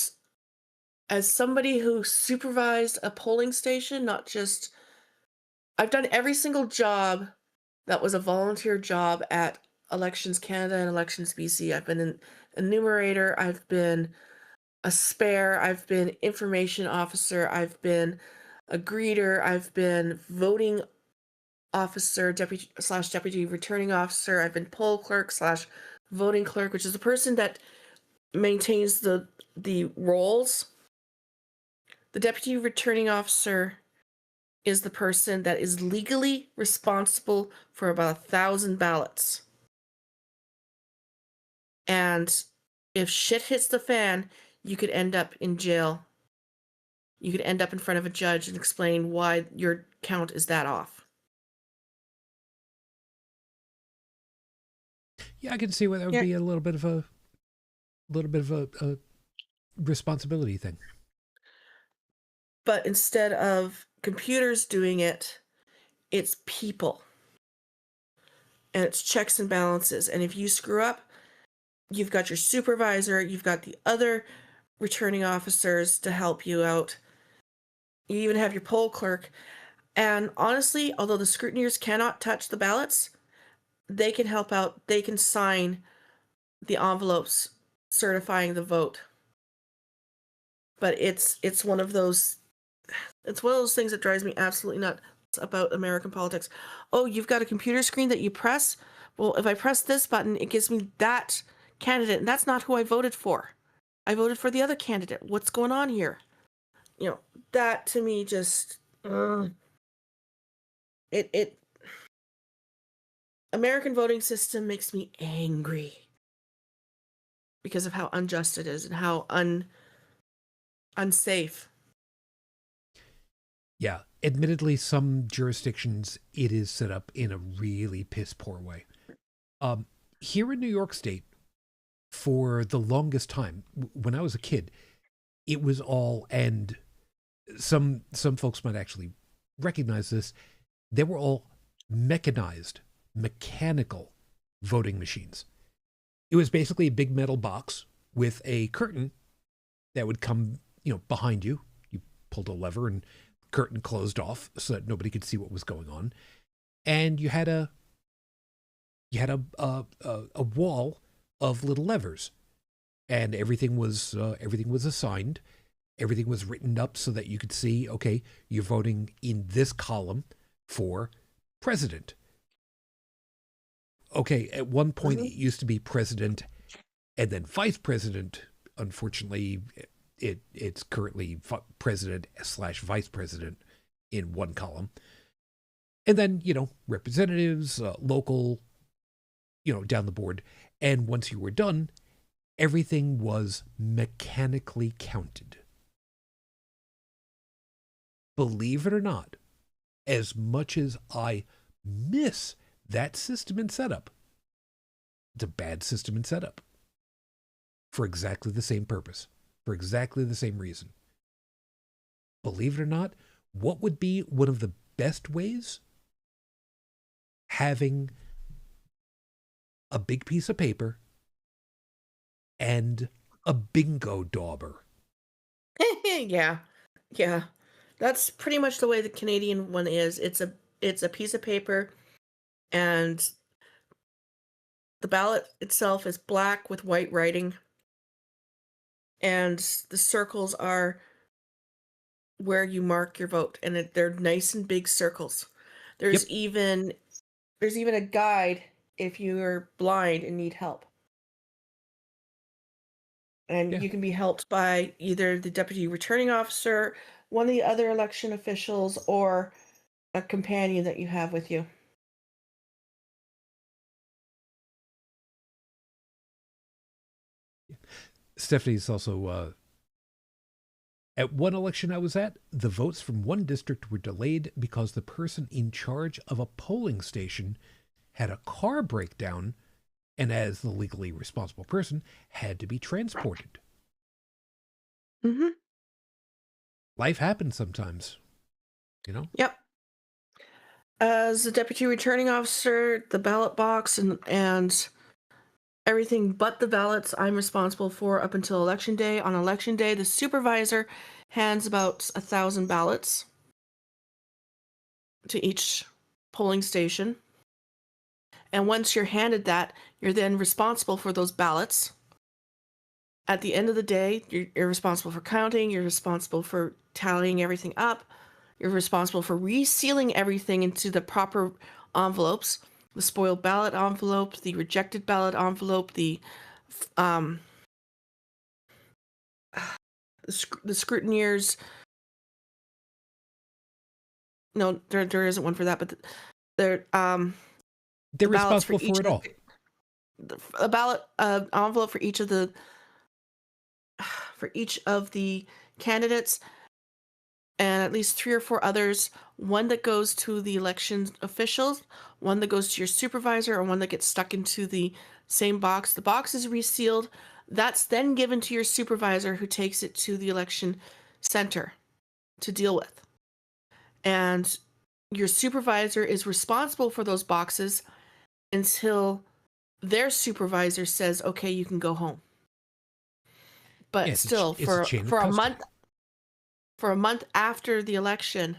as somebody who supervised a polling station, not just, I've done every single job that was a volunteer job at Elections Canada and Elections BC. I've been an enumerator, I've been a spare, I've been information officer, I've been a greeter, I've been voting officer, deputy returning officer, I've been poll clerk / voting clerk, which is the person that maintains the rolls. The deputy returning officer is the person that is legally responsible for about 1,000 ballots. And if shit hits the fan, you could end up in jail. You could end up in front of a judge and explain why your count is that off. Yeah, I can see where that would be a little bit of a responsibility thing. But instead of computers doing it, it's people. And it's checks and balances. And if you screw up, you've got your supervisor, you've got the other returning officers to help you out. You even have your poll clerk. And honestly, although the scrutineers cannot touch the ballots, they can help out. They can sign the envelopes certifying the vote. But it's one of those things that drives me absolutely nuts about American politics. Oh, you've got a computer screen that you press? Well, if I press this button, it gives me that candidate, and that's not who I voted for. I voted for the other candidate. What's going on here? You know, that to me just it American voting system makes me angry because of how unjust it is and how unsafe. Yeah, admittedly, some jurisdictions it is set up in a really piss poor way. Here in New York State, for the longest time, when I was a kid, it was all, and some folks might actually recognize this, they were all mechanized, mechanical voting machines. It was basically a big metal box with a curtain that would come, behind you. You pulled a lever and curtain closed off so that nobody could see what was going on. And you had a wall of little levers, and everything was assigned. Everything was written up so that you could see, okay, you're voting in this column for president. Okay, at one point it used to be president and then vice president. Unfortunately, it's currently president / vice president in one column. And then, representatives, local, down the board. And once you were done, everything was mechanically counted. Believe it or not, as much as I miss that system and setup, it's a bad system and setup for exactly the same purpose, for exactly the same reason. Believe it or not, what would be one of the best ways? Having a big piece of paper, and a bingo dauber. Yeah. Yeah. That's pretty much the way the Canadian one is. It's a piece of paper, and the ballot itself is black with white writing, and the circles are where you mark your vote, and they're nice and big circles. Yep. There's even a guide if you're blind and need help. And Yeah. you can be helped by either the deputy returning officer, one of the other election officials, or a companion that you have with you. Stephanie's also at one election I was at, the votes from one district were delayed because the person in charge of a polling station had a car breakdown and, as the legally responsible person, had to be transported. Mm-hmm. Life happens sometimes, you know? Yep. As the deputy returning officer, the ballot box and everything but the ballots I'm responsible for up until election day. On election day, the supervisor hands about 1,000 ballots to each polling station. And once you're handed that, you're then responsible for those ballots. At the end of the day, you're responsible for counting, you're responsible for tallying everything up, you're responsible for resealing everything into the proper envelopes, the spoiled ballot envelope, the rejected ballot envelope, um, the scrutineers. No, there isn't one for that, but They're the ballots for responsible each for of it all. a ballot envelope for each of the candidates, and at least 3 or 4 others, one that goes to the election officials, one that goes to your supervisor, and one that gets stuck into the same box. The box is resealed. That's then given to your supervisor, who takes it to the election center to deal with. And your supervisor is responsible for those boxes until their supervisor says, okay, you can go home. Yeah, But still, it's a chain of custody. For a month after the election,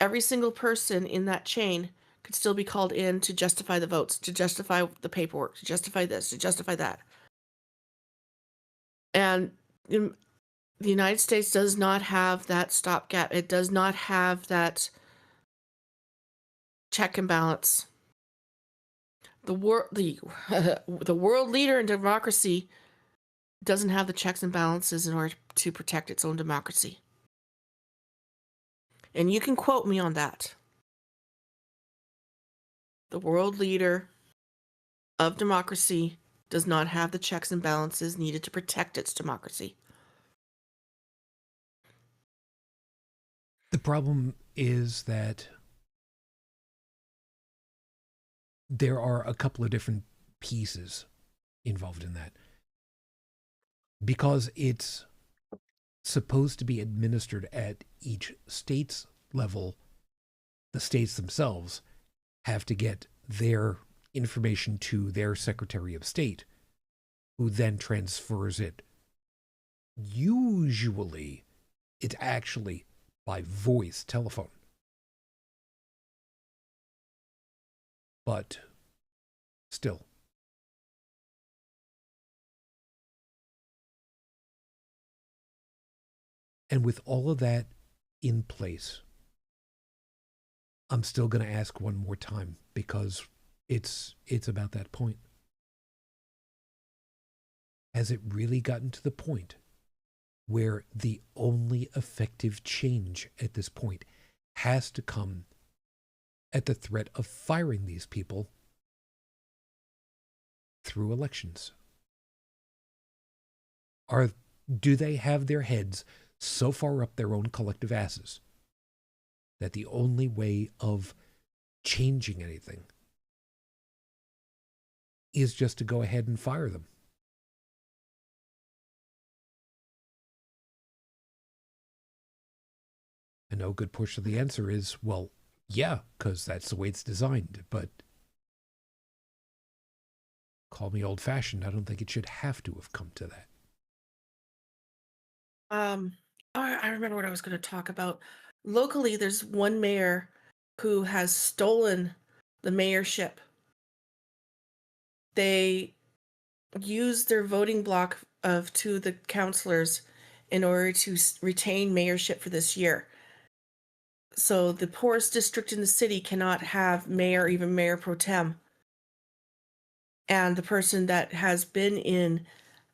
every single person in that chain could still be called in to justify the votes, to justify the paperwork, to justify this, to justify that. And the United States does not have that stopgap. It does not have that check and balance. The the world leader in democracy doesn't have the checks and balances in order to protect its own democracy. And you can quote me on that. The world leader of democracy does not have the checks and balances needed to protect its democracy. The problem is that there are a couple of different pieces involved in that. Because it's supposed to be administered at each state's level, the states themselves have to get their information to their Secretary of State, who then transfers it. Usually, it's actually by voice telephone. But still. And with all of that in place, I'm still going to ask one more time because it's about that point. Has it really gotten to the point where the only effective change at this point has to come at the threat of firing these people through elections? Do they have their heads so far up their own collective asses that the only way of changing anything is just to go ahead and fire them? I know a good portion of the answer is, well, yeah, because that's the way it's designed. But call me old-fashioned. I don't think it should have to have come to that. I remember what I was going to talk about. Locally, there's one mayor who has stolen the mayorship. They used their voting block of two of the councillors in order to retain mayorship for this year. So the poorest district in the city cannot have mayor, even mayor pro tem. And the person that has been in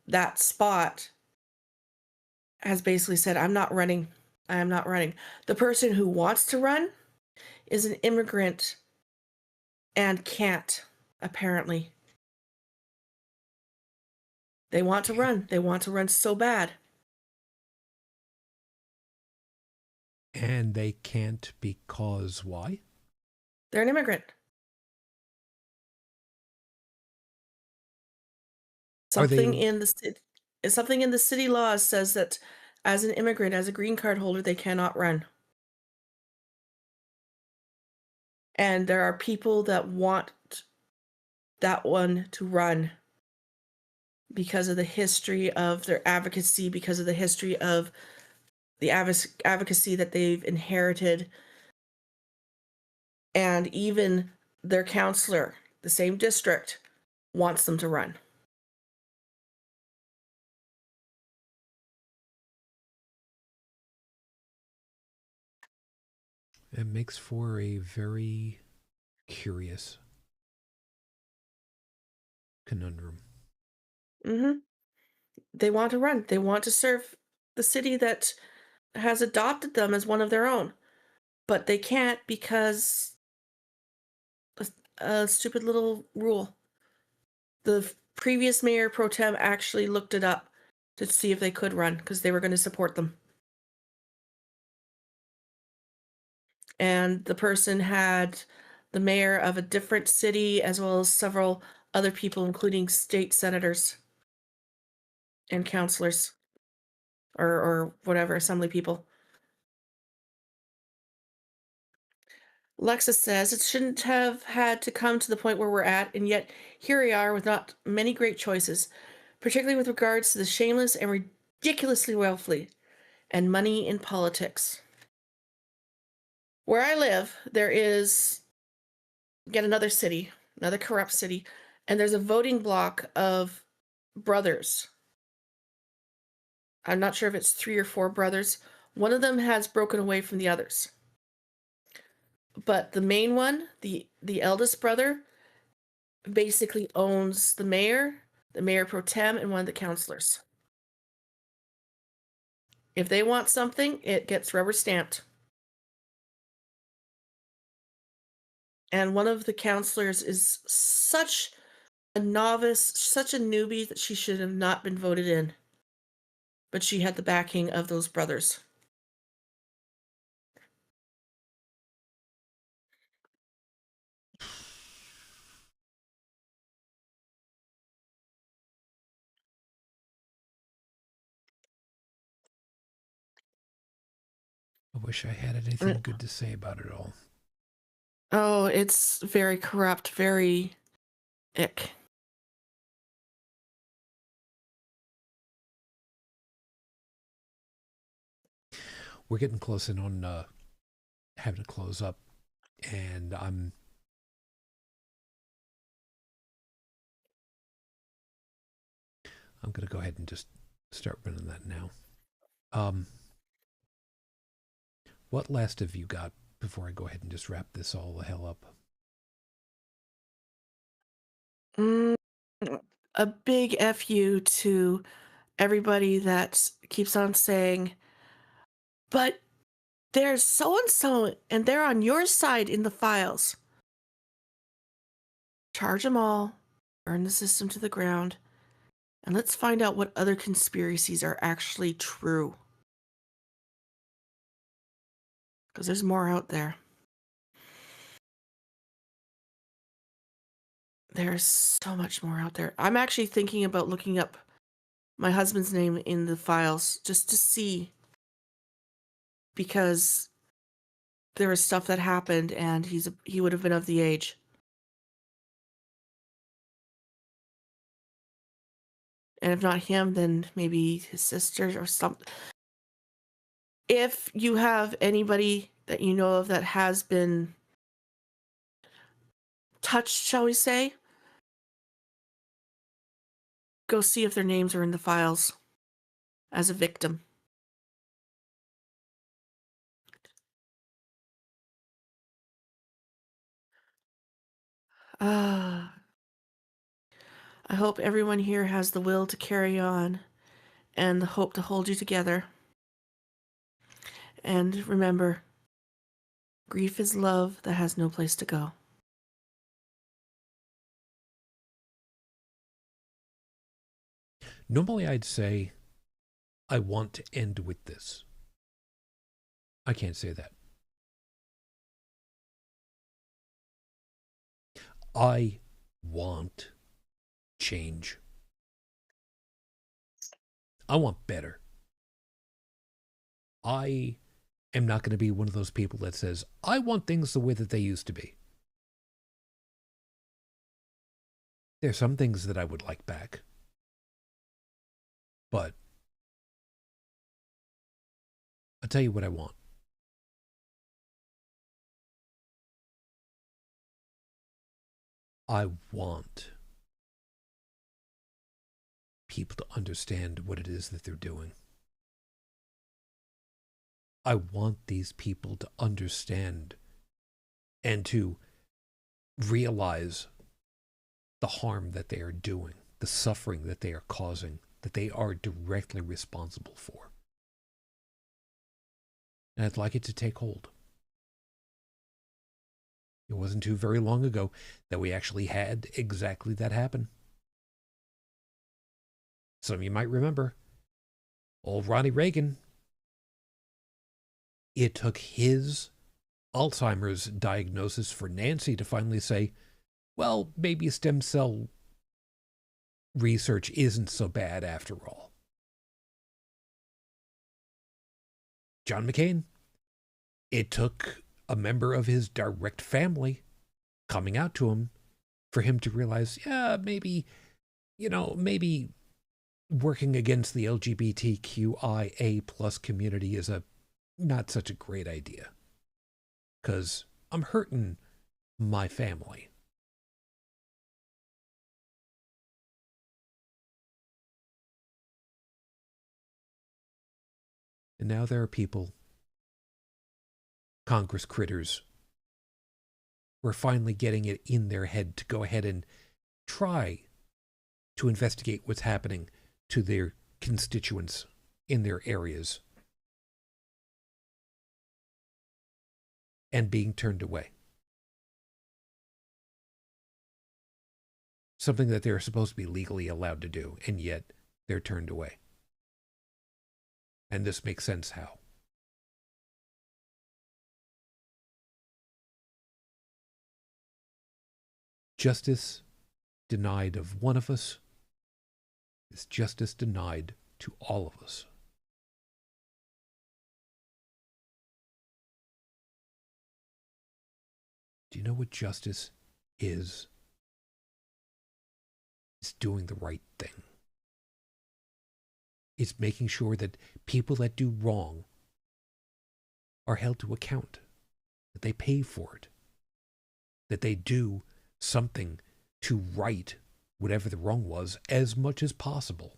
that spot has basically said, I'm not running. I am not running. The person who wants to run is an immigrant and can't, apparently. They want to run. They want to run so bad. And they can't because why? They're an immigrant. Something in the city laws says that as an immigrant, as a green card holder, they cannot run. And there are people that want that one to run because of the history of their advocacy, because of the history of the advocacy that they've inherited. And even their counselor, the same district, wants them to run. It makes for a very curious conundrum. Mm-hmm. They want to run. They want to serve the city that has adopted them as one of their own. But they can't because a stupid little rule. The previous mayor pro tem actually looked it up to see if they could run because they were going to support them. And the person had the mayor of a different city as well as several other people, including state senators and councilors or whatever, assembly people. Lexus says it shouldn't have had to come to the point where we're at, and yet here we are with not many great choices, particularly with regards to the shameless and ridiculously wealthy and money in politics. Where I live, there is yet another city, another corrupt city, and there's a voting block of brothers. I'm not sure if it's 3 or 4 brothers. One of them has broken away from the others. But the main one, the eldest brother, basically owns the mayor pro tem, and one of the councilors. If they want something, it gets rubber stamped. And one of the councilors is such a novice, such a newbie that she should have not been voted in. But she had the backing of those brothers. I wish I had anything good to say about it all. Oh, it's very corrupt, very ick. We're getting close in on having to close up, and I'm going to go ahead and just start running that now. What last have you got before I go ahead and just wrap this all the hell up? A big FU to everybody that keeps on saying, but there's so-and-so, and they're on your side in the files. Charge them all, burn the system to the ground, and let's find out what other conspiracies are actually true. Because there's more out there. There's so much more out there. I'm actually thinking about looking up my husband's name in the files just to see, because there was stuff that happened and he would have been of the age. And if not him, then maybe his sisters or something. If you have anybody that you know of that has been touched, shall we say, go see if their names are in the files as a victim. I hope everyone here has the will to carry on and the hope to hold you together. And remember, grief is love that has no place to go. Normally I'd say, I want to end with this. I can't say that. I want change. I want better. I am not going to be one of those people that says, I want things the way that they used to be. There are some things that I would like back. But I'll tell you what I want. I want people to understand what it is that they're doing. I want these people to understand and to realize the harm that they are doing, the suffering that they are causing, that they are directly responsible for. And I'd like it to take hold. It wasn't too very long ago that we actually had exactly that happen. Some of you might remember old Ronnie Reagan. It took his Alzheimer's diagnosis for Nancy to finally say, well, maybe stem cell research isn't so bad after all. John McCain, it took a member of his direct family coming out to him for him to realize, yeah, maybe working against the LGBTQIA plus community is not such a great idea. Because I'm hurting my family. And now there are people, Congress critters, who are finally getting it in their head to go ahead and try to investigate what's happening to their constituents in their areas. And being turned away. Something that they're supposed to be legally allowed to do, and yet they're turned away. And this makes sense how. Justice denied of one of us is justice denied to all of us. Do you know what justice is? It's doing the right thing. It's making sure that people that do wrong are held to account, that they pay for it, that they do something to right whatever the wrong was as much as possible.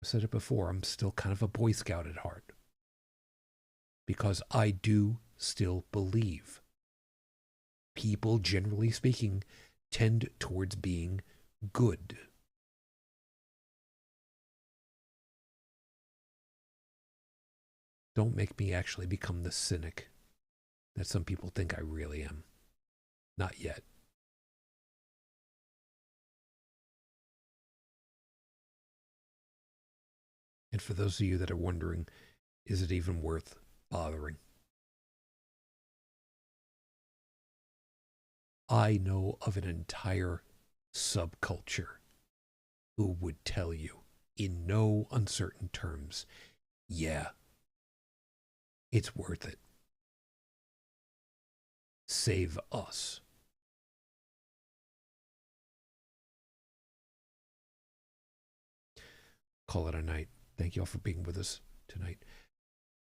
I said it before, I'm still kind of a Boy Scout at heart. Because I do still believe people, generally speaking, tend towards being good. Don't make me actually become the cynic that some people think I really am. Not yet. And for those of you that are wondering, is it even worth bothering? I know of an entire subculture who would tell you in no uncertain terms, yeah, it's worth it. Save us. call it a night. Thank you all for being with us tonight.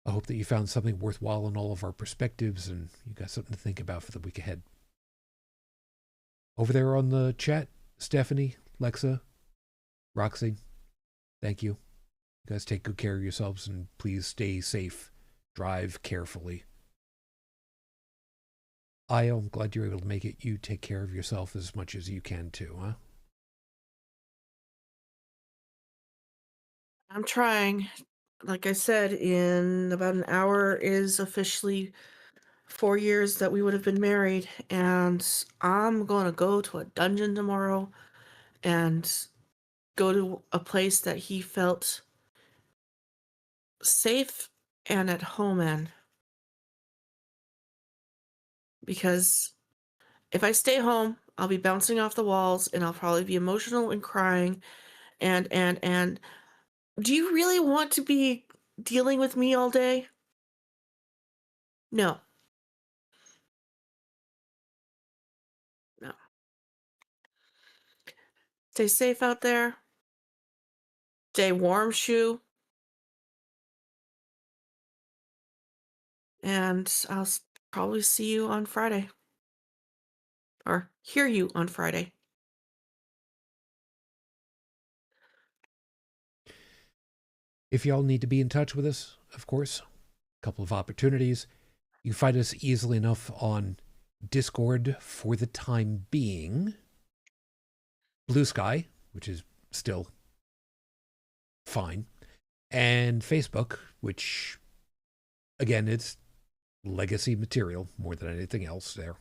I hope that you found something worthwhile in all of our perspectives and you got something to think about for the week ahead. Over there on the chat, Stephanie, Lexa, Roxy, thank you. You guys take good care of yourselves and please stay safe. Drive carefully. I'm glad you're able to make it. You take care of yourself as much as you can too, huh? I'm trying. Like I said, in about an hour is officially 4 years that we would have been married, and I'm gonna go to a dungeon tomorrow and go to a place that he felt safe and at home in. Because if I stay home, I'll be bouncing off the walls and I'll probably be emotional and crying and do you really want to be dealing with me all day? No. No. Stay safe out there. Stay warm, shoe. And I'll probably see you on Friday. Or hear you on Friday. If y'all need to be in touch with us, of course, a couple of opportunities. You can find us easily enough on Discord for the time being. Blue Sky, which is still fine. And Facebook, which, again, it's legacy material more than anything else there.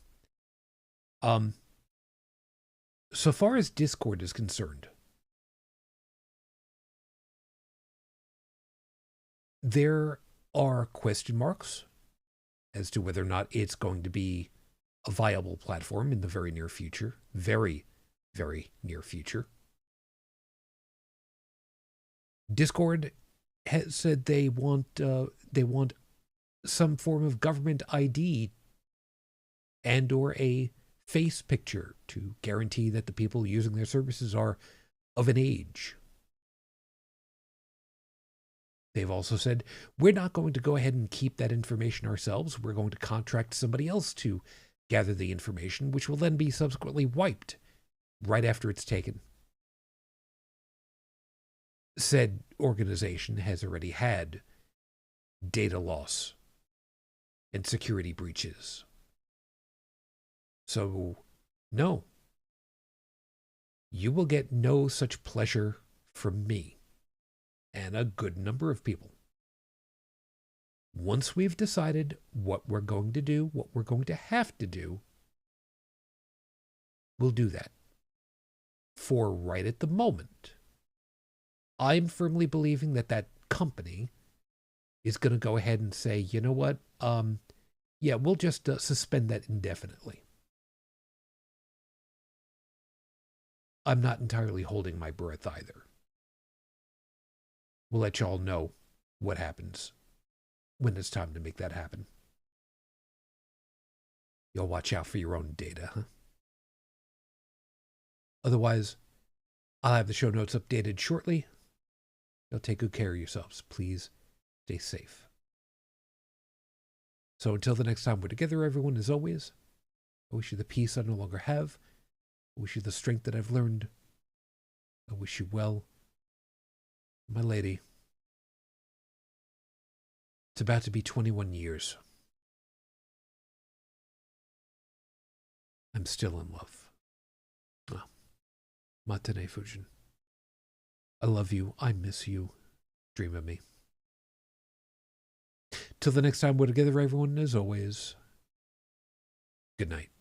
So far as Discord is concerned, there are question marks as to whether or not it's going to be a viable platform in the very near future. Very, very near future. Discord has said they want some form of government ID and or a face picture to guarantee that the people using their services are of an age. They've also said, we're not going to go ahead and keep that information ourselves. We're going to contract somebody else to gather the information, which will then be subsequently wiped right after it's taken. Said organization has already had data loss and security breaches. So, no. You will get no such pleasure from me and a good number of people. Once we've decided what we're going to do, what we're going to have to do, we'll do that. For right at the moment, I'm firmly believing that that company is going to go ahead and say, you know what, yeah, we'll just suspend that indefinitely. I'm not entirely holding my breath either. We'll let y'all know what happens when it's time to make that happen. You'll watch out for your own data, huh? Otherwise, I'll have the show notes updated shortly. You'll take good care of yourselves. Please stay safe. So until the next time we're together, everyone, as always, I wish you the peace I no longer have. I wish you the strength that I've learned. I wish you well. My lady, it's about to be 21 years. I'm still in love. Well, Matane Fujin. I love you. I miss you. Dream of me. Till the next time we're together, everyone, as always, good night.